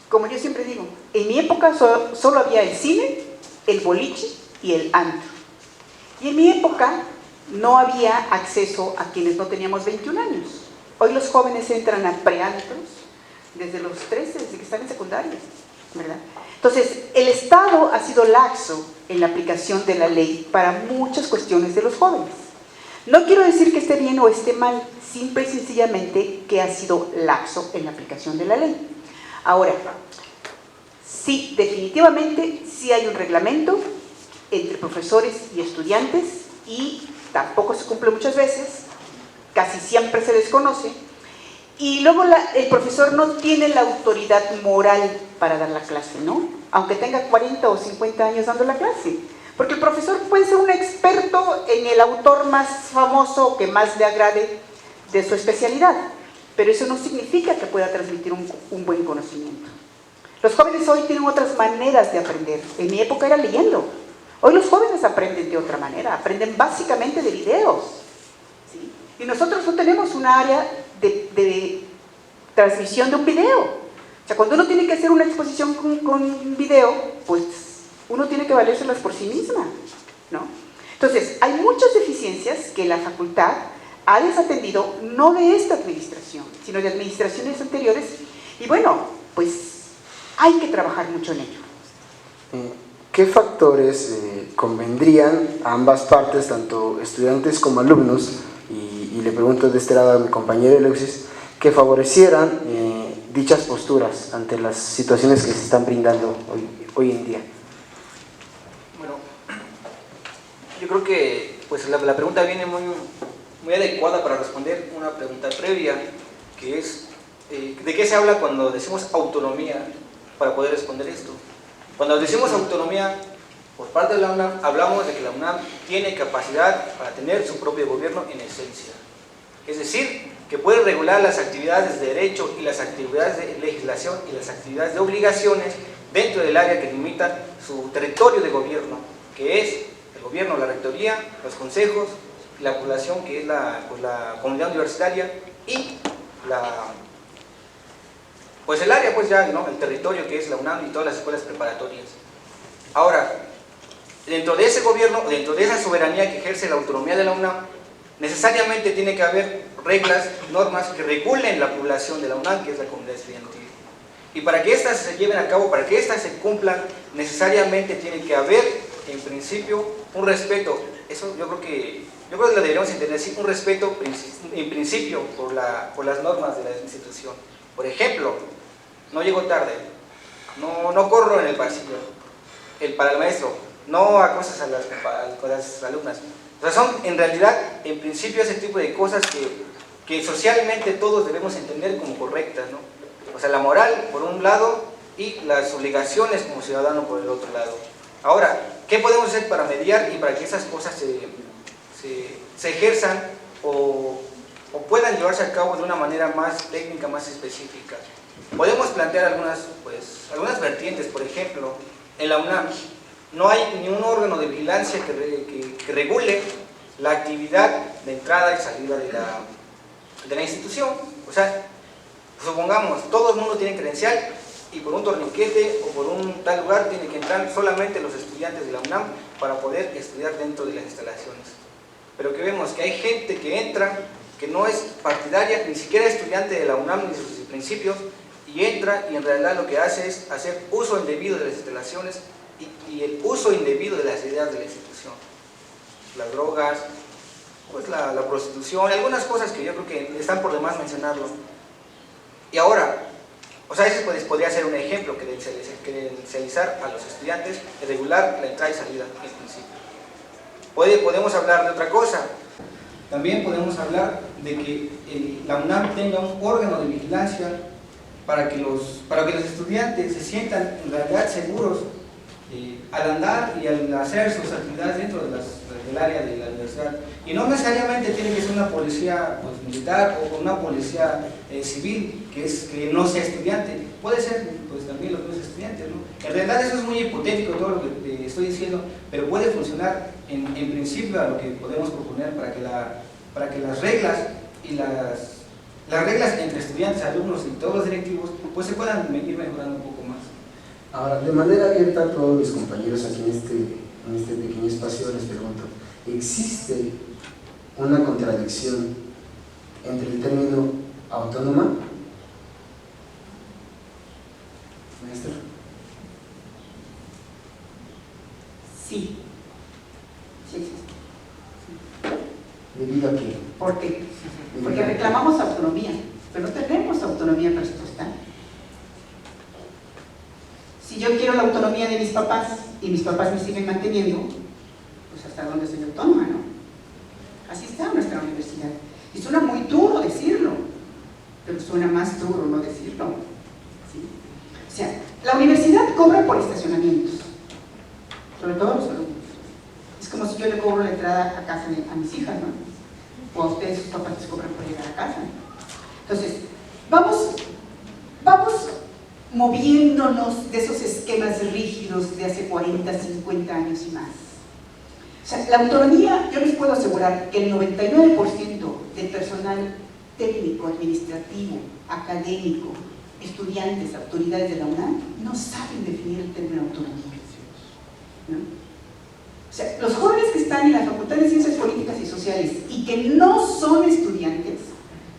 Como yo siempre digo, en mi época solo había el cine, el boliche y el antro. Y en mi época no había acceso a quienes no teníamos 21 años. Hoy los jóvenes entran a preantros desde los 13, desde que están en secundaria, ¿verdad? Entonces, el Estado ha sido laxo en la aplicación de la ley para muchas cuestiones de los jóvenes. No quiero decir que esté bien o esté mal, simple y sencillamente que ha sido laxo en la aplicación de la ley. Ahora, sí, definitivamente sí hay un reglamento entre profesores y estudiantes y tampoco se cumple muchas veces, casi siempre se desconoce, y luego el profesor no tiene la autoridad moral para dar la clase, ¿no? Aunque tenga 40 o 50 años dando la clase. Porque el profesor puede ser un experto en el autor más famoso que más le agrade de su especialidad, pero eso no significa que pueda transmitir un buen conocimiento. Los jóvenes hoy tienen otras maneras de aprender. En mi época era leyendo. Hoy los jóvenes aprenden de otra manera, aprenden básicamente de videos, ¿sí? Y nosotros no tenemos un área de transmisión de un video. O sea, cuando uno tiene que hacer una exposición con un video, pues uno tiene que valérselas por sí misma, ¿no? Entonces, hay muchas deficiencias que la facultad ha desatendido, no de esta administración, sino de administraciones anteriores, y bueno, pues hay que trabajar mucho en ello. ¿Qué factores convendrían a ambas partes, tanto estudiantes como alumnos, y le pregunto de este lado a mi compañero Alexis, que favorecieran dichas posturas ante las situaciones que se están brindando hoy en día? Bueno, yo creo que pues, la pregunta viene muy adecuada para responder una pregunta previa, que es ¿de qué se habla cuando decimos autonomía para poder responder esto? Cuando decimos autonomía por parte de la UNAM, hablamos de que la UNAM tiene capacidad para tener su propio gobierno en esencia. Es decir, que puede regular las actividades de derecho y las actividades de legislación y las actividades de obligaciones dentro del área que limita su territorio de gobierno, que es el gobierno, la rectoría, los consejos, la población, que es la comunidad universitaria, y pues el área, pues ya, ¿no? El territorio, que es la UNAM y todas las escuelas preparatorias. Ahora, dentro de ese gobierno, dentro de esa soberanía que ejerce la autonomía de la UNAM, necesariamente tiene que haber reglas, normas que regulen la población de la UNAM, que es la comunidad estudiantil. Y para que éstas se lleven a cabo, para que éstas se cumplan, necesariamente tiene que haber, en principio, un respeto. Eso yo creo que lo deberíamos entender así, un respeto en principio por las normas de la institución. Por ejemplo, no llego tarde, no corro en el pasillo, para el maestro, no acosas a las alumnas. O sea, son en realidad, en principio, ese tipo de cosas que socialmente todos debemos entender como correctas, ¿no? O sea, la moral por un lado y las obligaciones como ciudadano por el otro lado. Ahora, ¿qué podemos hacer para mediar y para que esas cosas se ejerzan o puedan llevarse a cabo de una manera más técnica, más específica? Podemos plantear algunas vertientes. Por ejemplo, en la UNAM no hay ni un órgano de vigilancia que regule la actividad de entrada y salida de la institución. O sea, supongamos, todo el mundo tiene credencial y por un torniquete o por un tal lugar tiene que entrar solamente los estudiantes de la UNAM para poder estudiar dentro de las instalaciones. Pero que vemos que hay gente que entra, que no es partidaria, ni siquiera estudiante de la UNAM ni sus principios, y entra y en realidad lo que hace es hacer uso indebido de las instalaciones y el uso indebido de las ideas de la institución. Las drogas, pues la prostitución, algunas cosas que yo creo que están por demás mencionarlo. Y ahora, o sea, ese podría ser un ejemplo, credencializar a los estudiantes y regular la entrada y salida en principio. Podemos hablar de otra cosa. También podemos hablar de que la UNAM tenga un órgano de vigilancia para que los estudiantes se sientan en realidad seguros al andar y al hacer sus actividades dentro de del área de la universidad. Y no necesariamente tiene que ser una policía pues, militar o una policía civil que no sea estudiante. Puede ser pues, también los mismos estudiantes, ¿no? En realidad eso es muy hipotético todo lo que estoy diciendo, pero puede funcionar en principio a lo que podemos proponer para que las reglas y las reglas entre estudiantes, alumnos y todos los directivos pues se puedan ir mejorando un poco más. Ahora, de manera abierta a todos mis compañeros aquí en este pequeño espacio les pregunto, ¿existe una contradicción entre el término autónoma? Maestro. Sí. Sí existe. ¿Debido a qué? ¿Por qué? Porque reclamamos autonomía, pero no tenemos autonomía presupuestal. Si yo quiero la autonomía de mis papás y mis papás me siguen manteniendo, pues hasta dónde soy autónoma, ¿no? Así está nuestra universidad. Y suena muy duro decirlo, pero suena más duro no decirlo. ¿Sí? O sea, la universidad cobra por estacionamientos, sobre todo los alumnos. Es como si yo le cobro la entrada a casa a mis hijas, ¿no? O a ustedes, sus papás les cobran por llegar a casa. Entonces, vamos moviéndonos de esos esquemas rígidos de hace 40, 50 años y más. O sea, la autonomía, yo les puedo asegurar que el 99% del personal técnico, administrativo, académico, estudiantes, autoridades de la UNAM, no saben definir el término autonomía, ¿no? O sea, los jóvenes que están en la Facultad de Ciencias Políticas y Sociales y que no son estudiantes,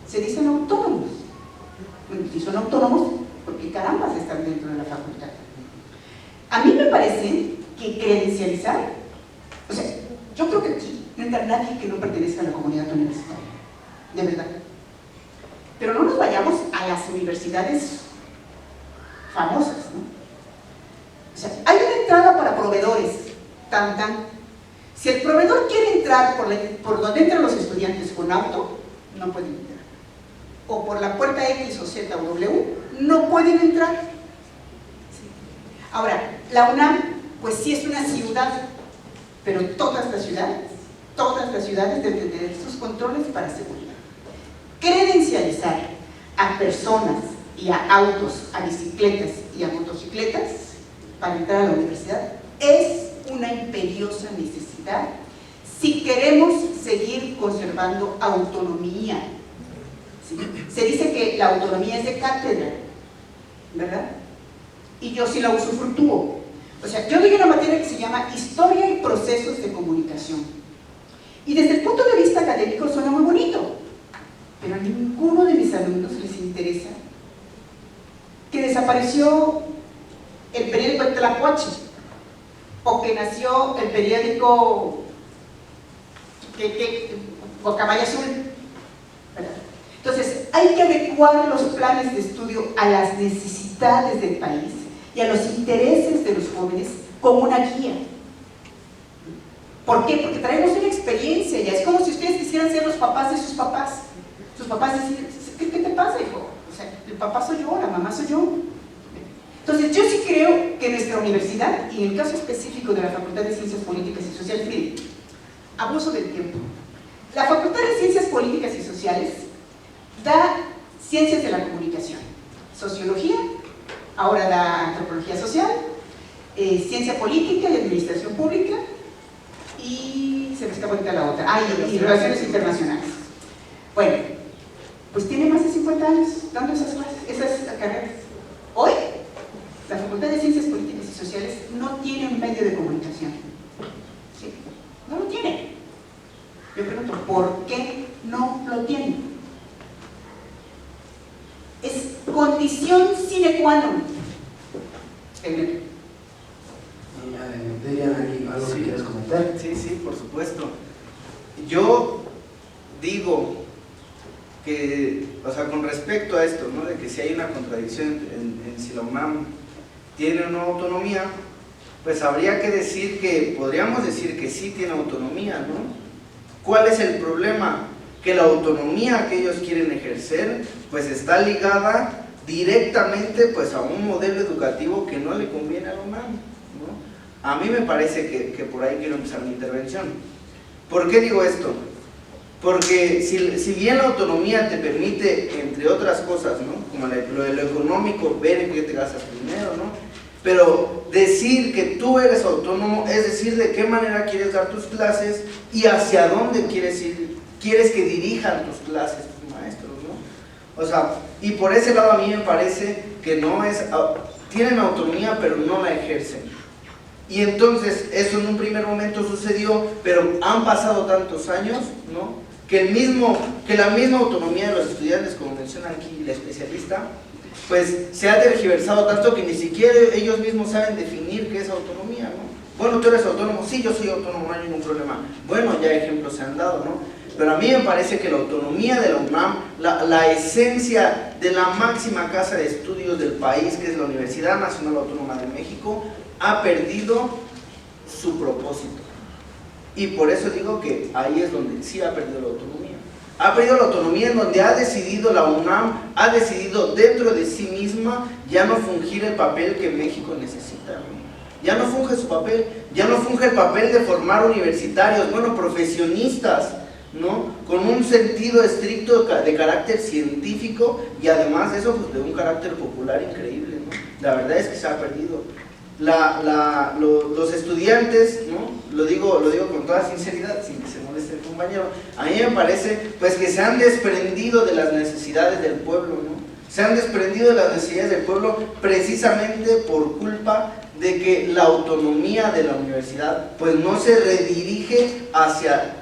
se dicen autónomos. Bueno, si son autónomos, porque carambas están dentro de la facultad. A mí me parece que credencializar, o sea, yo creo que aquí no entra nadie que no pertenezca a la comunidad universitaria, de verdad. Pero no nos vayamos a las universidades famosas, ¿no? O sea, hay una entrada para proveedores, tan. Si el proveedor quiere entrar por donde entran los estudiantes con auto, no pueden entrar. O por la puerta X o Z o W, no pueden entrar. Sí. Ahora, la UNAM, pues sí es una ciudad, pero todas las ciudades deben tener sus controles para seguridad. Credencializar a personas y a autos, a bicicletas y a motocicletas para entrar a la universidad es una imperiosa necesidad si queremos seguir conservando autonomía. ¿Sí? Se dice que la autonomía es de cátedra, ¿verdad? Y yo sí la usufructúo. O sea, yo doy una materia que se llama Historia y Procesos de Comunicación. Y desde el punto de vista académico suena muy bonito, pero a ninguno de mis alumnos les interesa que desapareció el periódico de Tlacuache, o que nació el periódico Guacamaya Azul, ¿verdad? Entonces, hay que adecuar los planes de estudio a las necesidades del país y a los intereses de los jóvenes como una guía. ¿Por qué? Porque traemos una experiencia ya. Es como si ustedes quisieran ser los papás de sus papás. Sus papás decían, ¿qué te pasa, hijo? O sea, el papá soy yo, la mamá soy yo. Entonces, yo sí creo que nuestra universidad, y en el caso específico de la Facultad de Ciencias Políticas y Sociales, miren, abuso del tiempo. La Facultad de Ciencias Políticas y Sociales da Ciencias de la Comunicación, Sociología, ahora da Antropología Social, Ciencia Política y Administración Pública, y se me escapa ahorita la otra, y Relaciones Internacionales. Bueno, pues tiene más de 50 años dando esas carreras. Hoy, la Facultad de Ciencias Políticas y Sociales no tiene un medio de comunicación. ¿Sí? No lo tiene. Yo pregunto, ¿por qué no lo tiene? Es condición sine qua non. Deberían algo que quieras comentar. Sí, por supuesto. Yo digo que, o sea, con respecto a esto, ¿no? De que si hay una contradicción en si la UNAM tiene o no autonomía, pues habría que decir que, podríamos decir que sí tiene autonomía, ¿no? ¿Cuál es el problema? Que la autonomía que ellos quieren ejercer, pues está ligada directamente pues a un modelo educativo que no le conviene a la UNAM, ¿no? A mí me parece que por ahí quiero empezar mi intervención. ¿Por qué digo esto? Porque si bien la autonomía te permite, entre otras cosas, ¿no?, como lo de lo económico, ver en qué te gastas tu dinero, ¿no?, pero decir que tú eres autónomo es decir de qué manera quieres dar tus clases y hacia dónde quieres ir, quieres que dirijan tus clases tus maestros, ¿no? O sea, y por ese lado a mí me parece que no es, tienen autonomía pero no la ejercen. Y entonces eso en un primer momento sucedió, pero han pasado tantos años, ¿no?, que la misma autonomía de los estudiantes, como menciona aquí la especialista, pues se ha tergiversado tanto que ni siquiera ellos mismos saben definir qué es autonomía, ¿no? Bueno, tú eres autónomo, sí, yo soy autónomo, no hay ningún problema. Bueno, ya ejemplos se han dado, ¿no? Pero a mí me parece que la autonomía de la UNAM, la esencia de la máxima casa de estudios del país, que es la Universidad Nacional Autónoma de México, ha perdido su propósito. Y por eso digo que ahí es donde sí ha perdido la autonomía. Ha perdido la autonomía en donde ha decidido la UNAM, ha decidido dentro de sí misma ya no fungir el papel que México necesita, ¿no? Ya no funge su papel, ya no funge el papel de formar universitarios, bueno, profesionistas, ¿no?, con un sentido estricto de carácter científico y además de eso, pues de un carácter popular increíble, ¿no? La verdad es que se ha perdido. Los estudiantes, ¿no?, lo digo con toda sinceridad, sin que se moleste el compañero, a mí me parece pues que se han desprendido de las necesidades del pueblo, ¿no? Se han desprendido de las necesidades del pueblo precisamente por culpa de que la autonomía de la universidad pues no se redirige hacia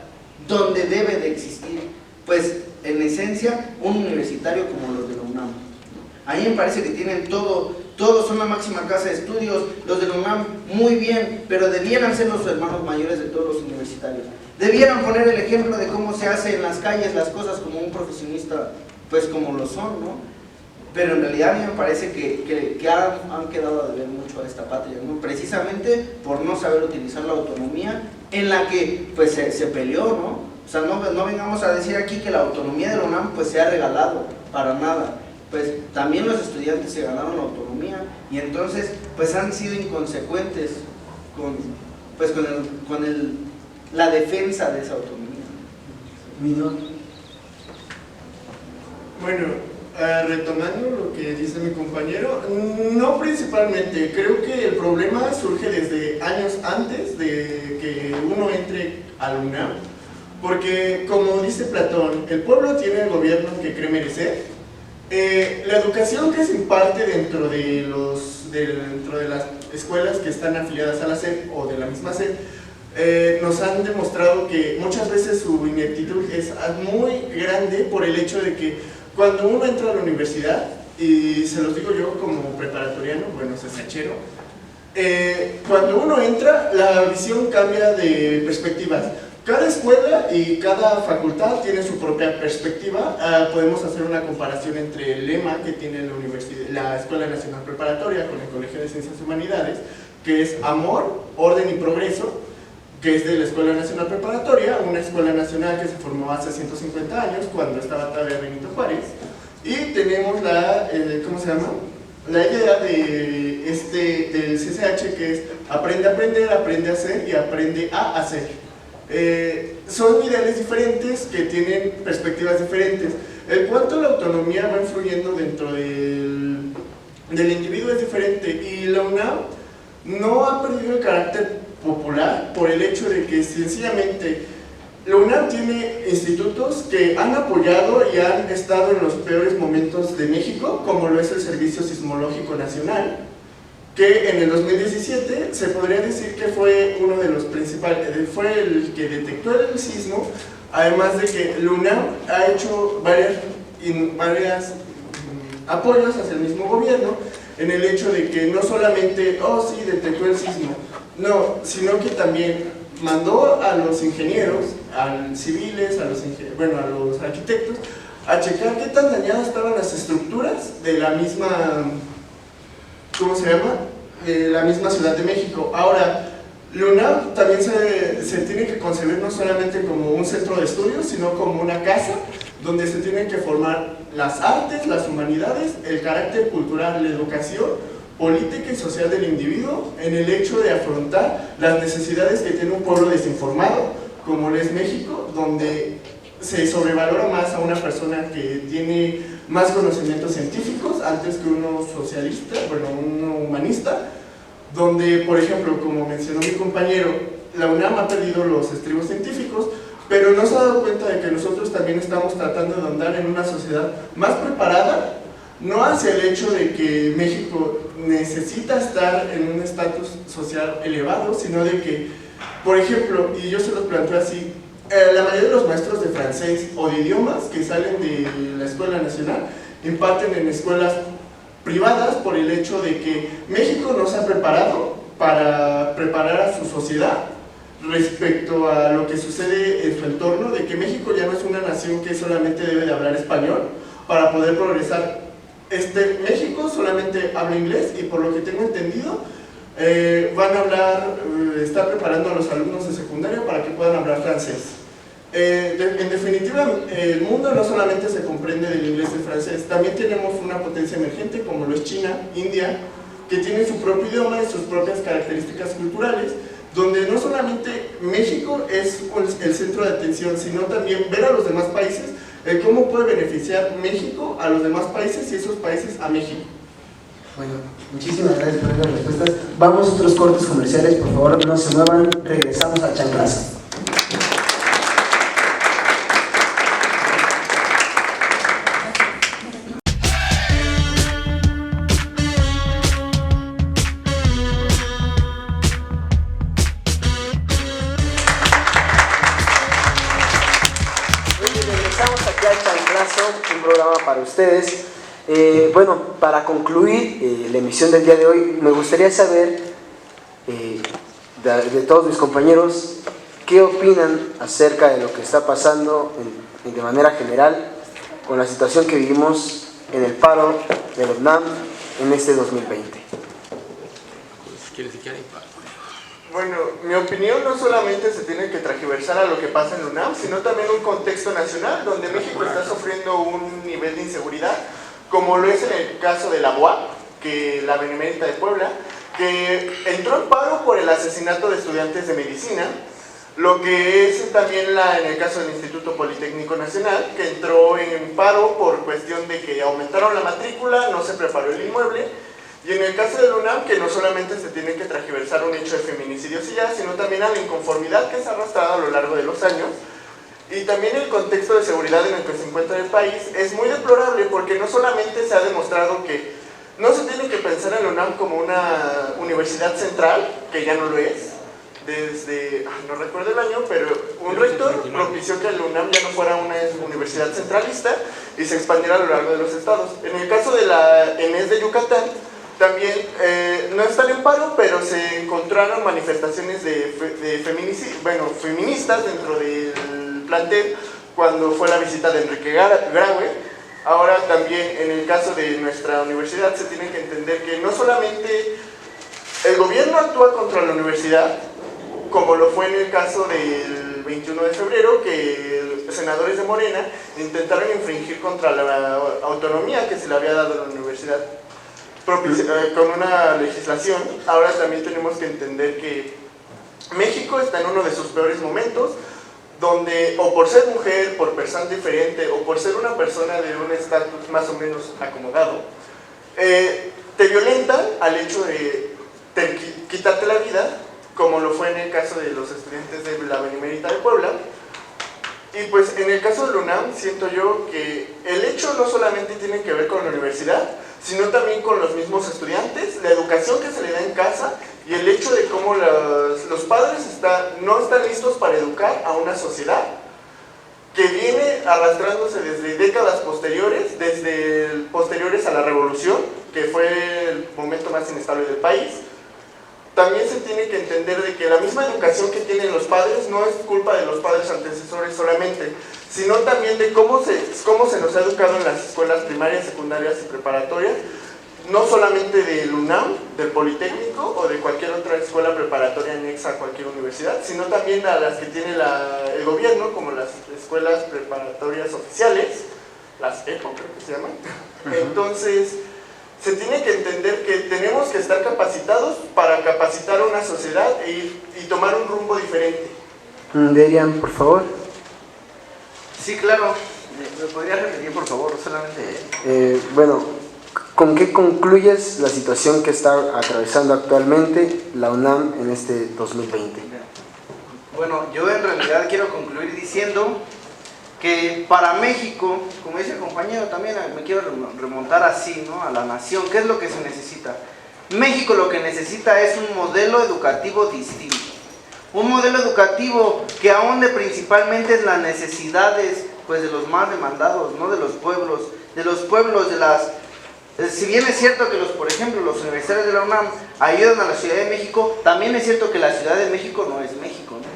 donde debe de existir, pues en esencia un universitario como los de la UNAM, ¿no? A mí me parece que tienen todos son la máxima casa de estudios, los de la UNAM muy bien, pero debieran ser los hermanos mayores de todos los universitarios. Debieran poner el ejemplo de cómo se hace en las calles las cosas como un profesionista, pues como lo son, ¿no? Pero en realidad a mí me parece que han quedado a deber mucho a esta patria, ¿no? Precisamente por no saber utilizar la autonomía en la que pues se peleó, ¿no? O sea, no vengamos a decir aquí que la autonomía de la UNAM pues se ha regalado, para nada. Pues también los estudiantes se ganaron la autonomía y entonces pues han sido inconsecuentes con la defensa de esa autonomía. Bueno, retomando lo que dice mi compañero, no principalmente, creo que el problema surge desde años antes de que uno entre a la UNAM, porque como dice Platón, el pueblo tiene el gobierno que cree merecer. La educación que se imparte dentro de las escuelas que están afiliadas a la SEP o de la misma SEP nos han demostrado que muchas veces su ineptitud es muy grande por el hecho de que cuando uno entra a la universidad, y se los digo yo como preparatoriano, bueno, cesachero, cuando uno entra la visión cambia de perspectivas. Cada escuela y cada facultad tiene su propia perspectiva. Podemos hacer una comparación entre el lema que tiene la Escuela Nacional Preparatoria con el Colegio de Ciencias Humanidades, que es Amor, Orden y Progreso, que es de la Escuela Nacional Preparatoria, una escuela nacional que se formó hace 150 años, cuando estaba todavía Benito Juárez, y tenemos ¿cómo se llama?, la idea del CCH, que es aprende a aprender, aprende a hacer y aprende a hacer. Son ideales diferentes que tienen perspectivas diferentes. El cuanto la autonomía va influyendo dentro del individuo es diferente, y la UNAM no ha perdido el carácter popular por el hecho de que sencillamente la UNAM tiene institutos que han apoyado y han estado en los peores momentos de México, como lo es el Servicio Sismológico Nacional, que en el 2017 se podría decir que fue uno de los principales, fue el que detectó el sismo, además de que la UNAM ha hecho varias apoyos hacia el mismo gobierno, en el hecho de que no solamente, oh sí, detectó el sismo, no, sino que también mandó a los ingenieros, a los civiles, a los arquitectos, a checar qué tan dañadas estaban las estructuras de la misma, ¿cómo se llama?, de la misma Ciudad de México. Ahora, la UNAM también se tiene que concebir no solamente como un centro de estudios, sino como una casa donde se tienen que formar las artes, las humanidades, el carácter cultural, la educación, política y social del individuo en el hecho de afrontar las necesidades que tiene un pueblo desinformado, como lo es México, donde se sobrevalora más a una persona que tiene más conocimientos científicos antes que uno socialista, bueno, uno humanista, donde, por ejemplo, como mencionó mi compañero, la UNAM ha perdido los estribos científicos, pero no se ha dado cuenta de que nosotros también estamos tratando de andar en una sociedad más preparada, no hacia el hecho de que México necesita estar en un estatus social elevado, sino de que, por ejemplo, y yo se los planteo así, la mayoría de los maestros de francés o de idiomas que salen de la Escuela Nacional imparten en escuelas privadas por el hecho de que México no se ha preparado para preparar a su sociedad respecto a lo que sucede en su entorno, de que México ya no es una nación que solamente debe de hablar español para poder progresar. México solamente habla inglés y por lo que tengo entendido van a hablar, está preparando a los alumnos de secundaria para que puedan hablar francés. En definitiva, el mundo no solamente se comprende del inglés y el francés, también tenemos una potencia emergente como lo es China, India, que tiene su propio idioma y sus propias características culturales, donde no solamente México es el centro de atención, sino también ver a los demás países, cómo puede beneficiar México a los demás países y esos países a México. Bueno, muchísimas gracias por las respuestas. Vamos a otros cortes comerciales, por favor, no se muevan, regresamos a Chanclazo. Un programa para ustedes. Bueno, para concluir la emisión del día de hoy, me gustaría saber de todos mis compañeros qué opinan acerca de lo que está pasando de manera general con la situación que vivimos en el paro de la UNAM en este 2020. Bueno, mi opinión no solamente se tiene que transversar a lo que pasa en la UNAM, sino también un contexto nacional donde México está sufriendo un nivel de inseguridad, como lo es en el caso de la UAP, que la Benemérita de Puebla, que entró en paro por el asesinato de estudiantes de medicina, lo que es también en el caso del Instituto Politécnico Nacional, que entró en paro por cuestión de que aumentaron la matrícula, no se preparó el inmueble. Y en el caso de la UNAM, que no solamente se tiene que transversar un hecho de feminicidio sino también a la inconformidad que se ha arrastrado a lo largo de los años, y también el contexto de seguridad en el que se encuentra el país es muy deplorable, porque no solamente se ha demostrado que no se tiene que pensar en la UNAM como una universidad central, que ya no lo es, desde, no recuerdo el año, pero un rector propició que la UNAM ya no fuera una universidad centralista y se expandiera a lo largo de los estados. En el caso de la ENES de Yucatán, también no están en paro, pero se encontraron manifestaciones de feministas dentro del plantel cuando fue la visita de Enrique Graue. Ahora también en el caso de nuestra universidad se tiene que entender que no solamente el gobierno actúa contra la universidad, como lo fue en el caso del 21 de febrero, que senadores de Morena intentaron infringir contra la autonomía que se le había dado a la universidad con una legislación. Ahora también tenemos que entender que México está en uno de sus peores momentos, donde o por ser mujer, por persona diferente, o por ser una persona de un estatus más o menos acomodado, te violentan al hecho de quitarte la vida, como lo fue en el caso de los estudiantes de la Benemérita de Puebla. Y pues en el caso de la UNAM siento yo que el hecho no solamente tiene que ver con la universidad, sino también con los mismos estudiantes, la educación que se le da en casa y el hecho de cómo los padres no están listos para educar a una sociedad que viene arrastrándose desde décadas posteriores, posteriores a la revolución, que fue el momento más inestable del país. También se tiene que entender de que la misma educación que tienen los padres no es culpa de los padres antecesores solamente, sino también de cómo se nos ha educado en las escuelas primarias, secundarias y preparatorias, no solamente del UNAM, del Politécnico o de cualquier otra escuela preparatoria anexa a cualquier universidad, sino también a las que tiene el gobierno, como las escuelas preparatorias oficiales, las EPO creo que se llaman. Entonces, se tiene que entender que tenemos que estar capacitados para capacitar a una sociedad y tomar un rumbo diferente. Derian, por favor. Sí, claro. ¿Me podrías repetir, por favor? Solamente... Bueno, ¿con qué concluyes la situación que está atravesando actualmente la UNAM en este 2020? Bueno, yo en realidad quiero concluir diciendo que para México, como dice el compañero, también me quiero remontar así, ¿no?, a la nación. ¿Qué es lo que se necesita? México lo que necesita es un modelo educativo distinto. Un modelo educativo que ahonde principalmente en las necesidades, pues, de los más demandados, ¿no?, de los pueblos, de las... Si bien es cierto que por ejemplo, los universitarios de la UNAM ayudan a la Ciudad de México, también es cierto que la Ciudad de México no es México, ¿no?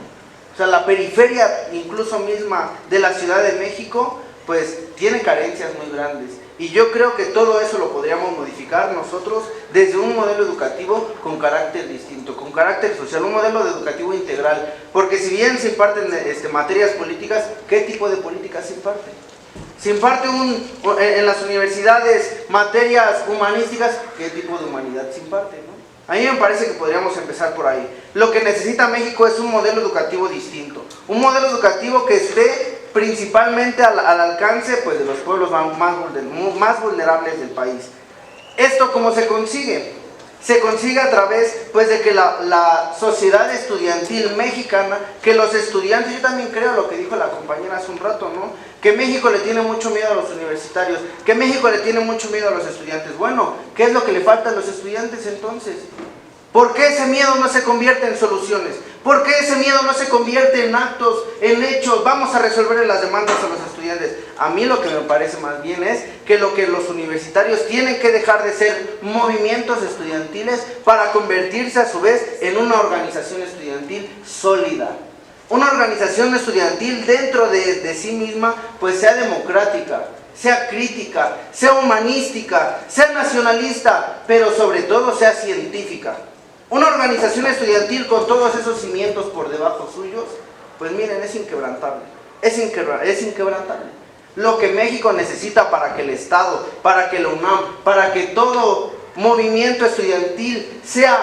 O sea, la periferia incluso misma de la Ciudad de México, pues tiene carencias muy grandes. Y yo creo que todo eso lo podríamos modificar nosotros desde un modelo educativo con carácter distinto, con carácter social, un modelo educativo integral. Porque si bien se imparten materias políticas, ¿qué tipo de políticas se imparten? Se imparte en las universidades materias humanísticas, ¿qué tipo de humanidad se imparte, no? A mí me parece que podríamos empezar por ahí. Lo que necesita México es un modelo educativo distinto, un modelo educativo que esté principalmente al alcance, pues, de los pueblos más vulnerables del país. ¿Esto cómo se consigue? Se consigue a través, pues, de que la sociedad estudiantil mexicana, que los estudiantes, yo también creo lo que dijo la compañera hace un rato, ¿no?, que México le tiene mucho miedo a los universitarios, que México le tiene mucho miedo a los estudiantes. Bueno, ¿qué es lo que le falta a los estudiantes entonces? ¿Por qué ese miedo no se convierte en soluciones? ¿Por qué ese miedo no se convierte en actos, en hechos? Vamos a resolver las demandas a los estudiantes. A mí lo que me parece más bien es que lo que los universitarios tienen que dejar de ser movimientos estudiantiles para convertirse a su vez en una organización estudiantil sólida. Una organización estudiantil dentro de sí misma, pues, sea democrática, sea crítica, sea humanística, sea nacionalista, pero sobre todo sea científica. Una organización estudiantil con todos esos cimientos por debajo suyos, pues miren, es inquebrantable, es inquebrantable. Lo que México necesita para que el Estado, para que la UNAM, para que todo movimiento estudiantil sea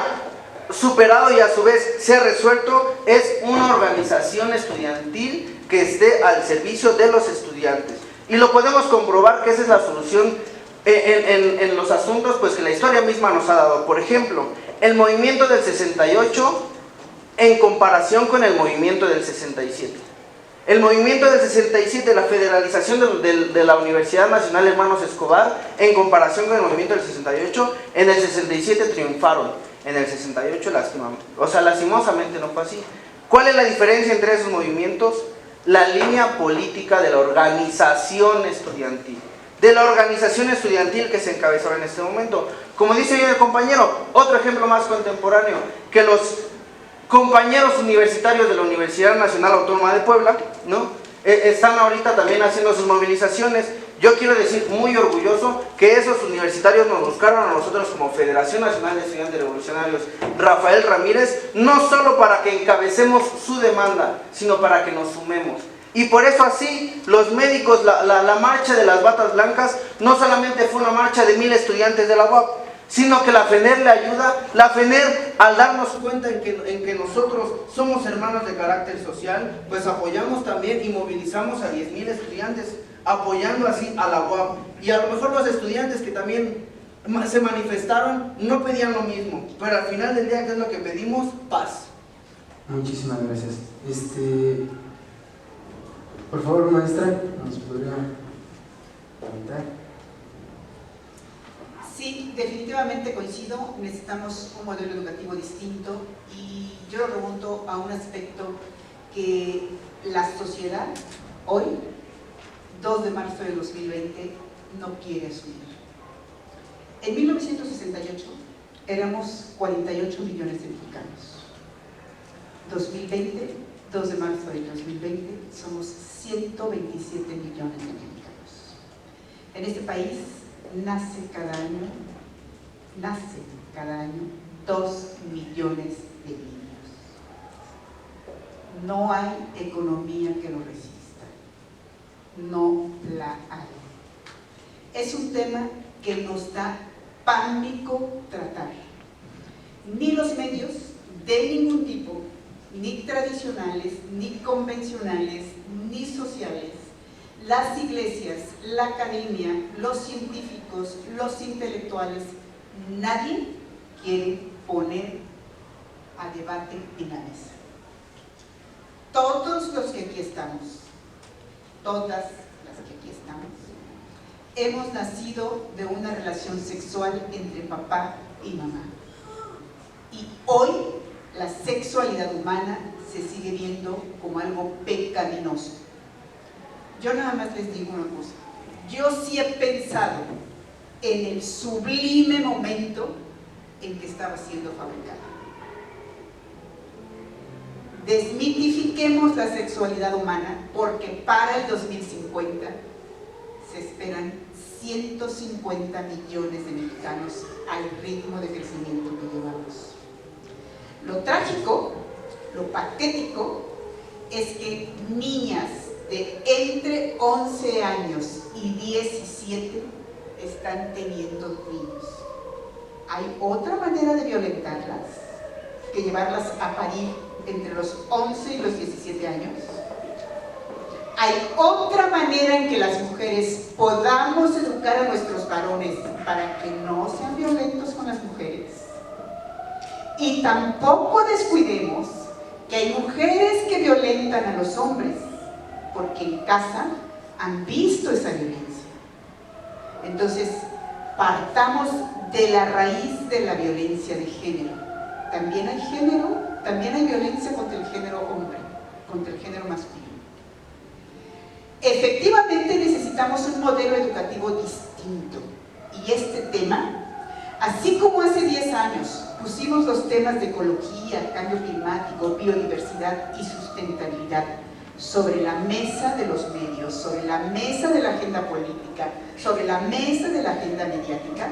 superado y a su vez sea resuelto, es una organización estudiantil que esté al servicio de los estudiantes. Y lo podemos comprobar que esa es la solución en los asuntos, pues, que la historia misma nos ha dado. Por ejemplo, el movimiento del 68 en comparación con el movimiento del 67. El movimiento del 67, la federalización de la Universidad Nacional Hermanos Escobar, en comparación con el movimiento del 68, en el 67 triunfaron. En el 68 lastimosamente no fue así. ¿Cuál es la diferencia entre esos movimientos? La línea política de la organización estudiantil. De la organización estudiantil que se encabezó en este momento. Como dice hoy el compañero, otro ejemplo más contemporáneo, que los compañeros universitarios de la Universidad Nacional Autónoma de Puebla, ¿no?, están ahorita también haciendo sus movilizaciones. Yo quiero decir muy orgulloso que esos universitarios nos buscaron a nosotros como Federación Nacional de Estudiantes Revolucionarios Rafael Ramírez, no solo para que encabecemos su demanda, sino para que nos sumemos. Y por eso así, los médicos, la marcha de las batas blancas, no solamente fue una marcha de 1000 estudiantes de la UAP, sino que la FENER le ayuda, la FENER, al darnos cuenta en que nosotros somos hermanos de carácter social, pues apoyamos también y movilizamos a 10,000 estudiantes, apoyando así a la UAP. Y a lo mejor los estudiantes que también se manifestaron no pedían lo mismo, pero al final del día, ¿qué es lo que pedimos? Paz. Muchísimas gracias. Por favor, maestra, ¿nos podría comentar? Sí, definitivamente coincido, necesitamos un modelo educativo distinto y yo lo remonto a un aspecto que la sociedad hoy, 2 de marzo de 2020, no quiere asumir. En 1968 éramos 48 millones de mexicanos. 2020, 2 de marzo del 2020, somos 127 millones de mexicanos. En este país nace cada año 2 millones de niños. No hay economía que lo resista, no la hay. Es un tema que nos da pánico tratar. Ni los medios de ningún tipo, ni tradicionales, ni convencionales, ni sociales, las iglesias, la academia, los científicos, los intelectuales, nadie quiere poner a debate en la mesa. Todos los que aquí estamos, todas las que aquí estamos, hemos nacido de una relación sexual entre papá y mamá. Y hoy la sexualidad humana se sigue viendo como algo pecaminoso. Yo nada más les digo una cosa, yo sí he pensado en el sublime momento en que estaba siendo fabricada. Desmitifiquemos la sexualidad humana, porque para el 2050 se esperan 150 millones de mexicanos al ritmo de crecimiento que llevamos. Lo trágico, lo patético, es que niñas de entre 11 años y 17 están teniendo niños. ¿Hay otra manera de violentarlas que llevarlas a parir entre los 11 y los 17 años? ¿Hay otra manera en que las mujeres podamos educar a nuestros varones para que no sean violentos con las mujeres? Y tampoco descuidemos que hay mujeres que violentan a los hombres, porque en casa han visto esa violencia. Entonces, partamos de la raíz de la violencia de género. También hay género, también hay violencia contra el género hombre, contra el género masculino. Efectivamente necesitamos un modelo educativo distinto, y este tema, así como hace 10 años pusimos los temas de ecología, cambio climático, biodiversidad y sustentabilidad sobre la mesa de los medios, sobre la mesa de la agenda política, sobre la mesa de la agenda mediática,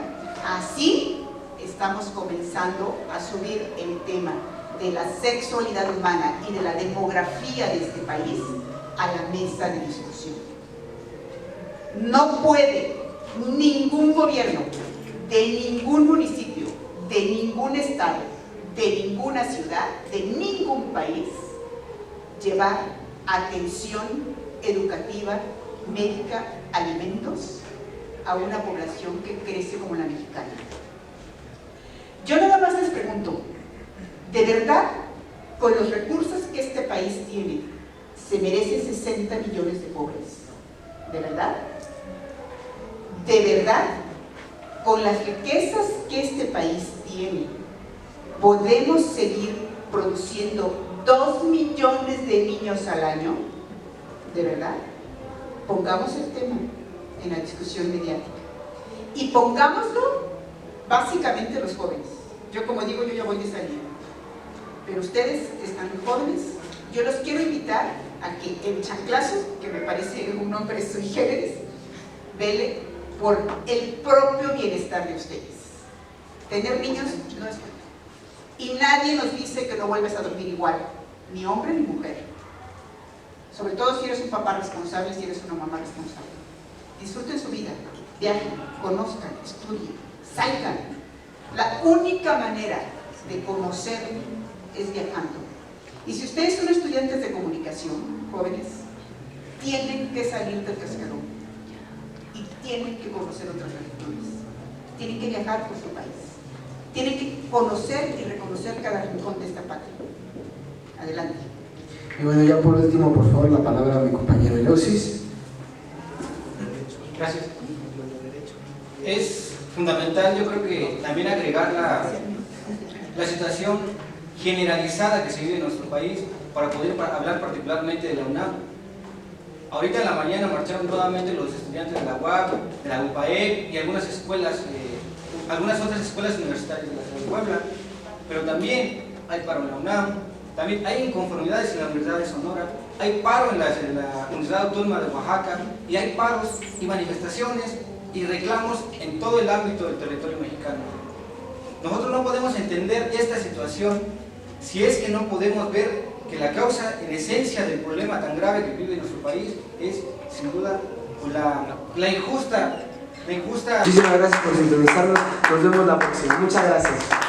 así estamos comenzando a subir el tema de la sexualidad humana y de la demografía de este país a la mesa de discusión. No puede ningún gobierno de ningún municipio, de ningún estado, de ninguna ciudad, de ningún país llevar atención educativa, médica, alimentos a una población que crece como la mexicana. Yo nada más les pregunto, ¿de verdad, con los recursos que este país tiene, se merece 60 millones de pobres? ¿De verdad? ¿De verdad, con las riquezas que este país tiene, podemos seguir produciendo 2 millones de niños al año? ¿De verdad? Pongamos el tema en la discusión mediática y pongámoslo básicamente los jóvenes. Yo, como digo, yo ya voy de salida, pero ustedes están muy jóvenes. Yo los quiero invitar a que el chanclazo, que me parece un nombre sui generis, vele por el propio bienestar de ustedes. Tener niños no es bueno, y nadie nos dice que no vuelves a dormir igual, ni hombre ni mujer, sobre todo si eres un papá responsable, si eres una mamá responsable. Disfruten su vida, viajen, conozcan, estudien, salgan. La única manera de conocer es viajando. Y si ustedes son estudiantes de comunicación, jóvenes, tienen que salir del cascarón y tienen que conocer otras latitudes, tienen que viajar por su país, tienen que conocer y reconocer cada rincón de esta patria. Adelante. Y bueno, ya por último, por favor, la palabra a mi compañero Eleusis. Gracias. Es fundamental, yo creo que también agregar la situación generalizada que se vive en nuestro país para poder hablar particularmente de la UNAM. Ahorita en la mañana marcharon nuevamente los estudiantes de la UAP, de la UPAEP y algunas escuelas, algunas otras escuelas universitarias de la ciudad de Puebla, pero también hay paro en la UNAM, también hay inconformidades en la Universidad de Sonora, hay paro en la Universidad Autónoma de Oaxaca, y hay paros y manifestaciones y reclamos en todo el ámbito del territorio mexicano. Nosotros no podemos entender esta situación si es que no podemos ver que la causa en esencia del problema tan grave que vive nuestro país es, sin duda, la injusta Me gusta. Muchísimas gracias por sintonizarnos. Nos vemos la próxima. Muchas gracias.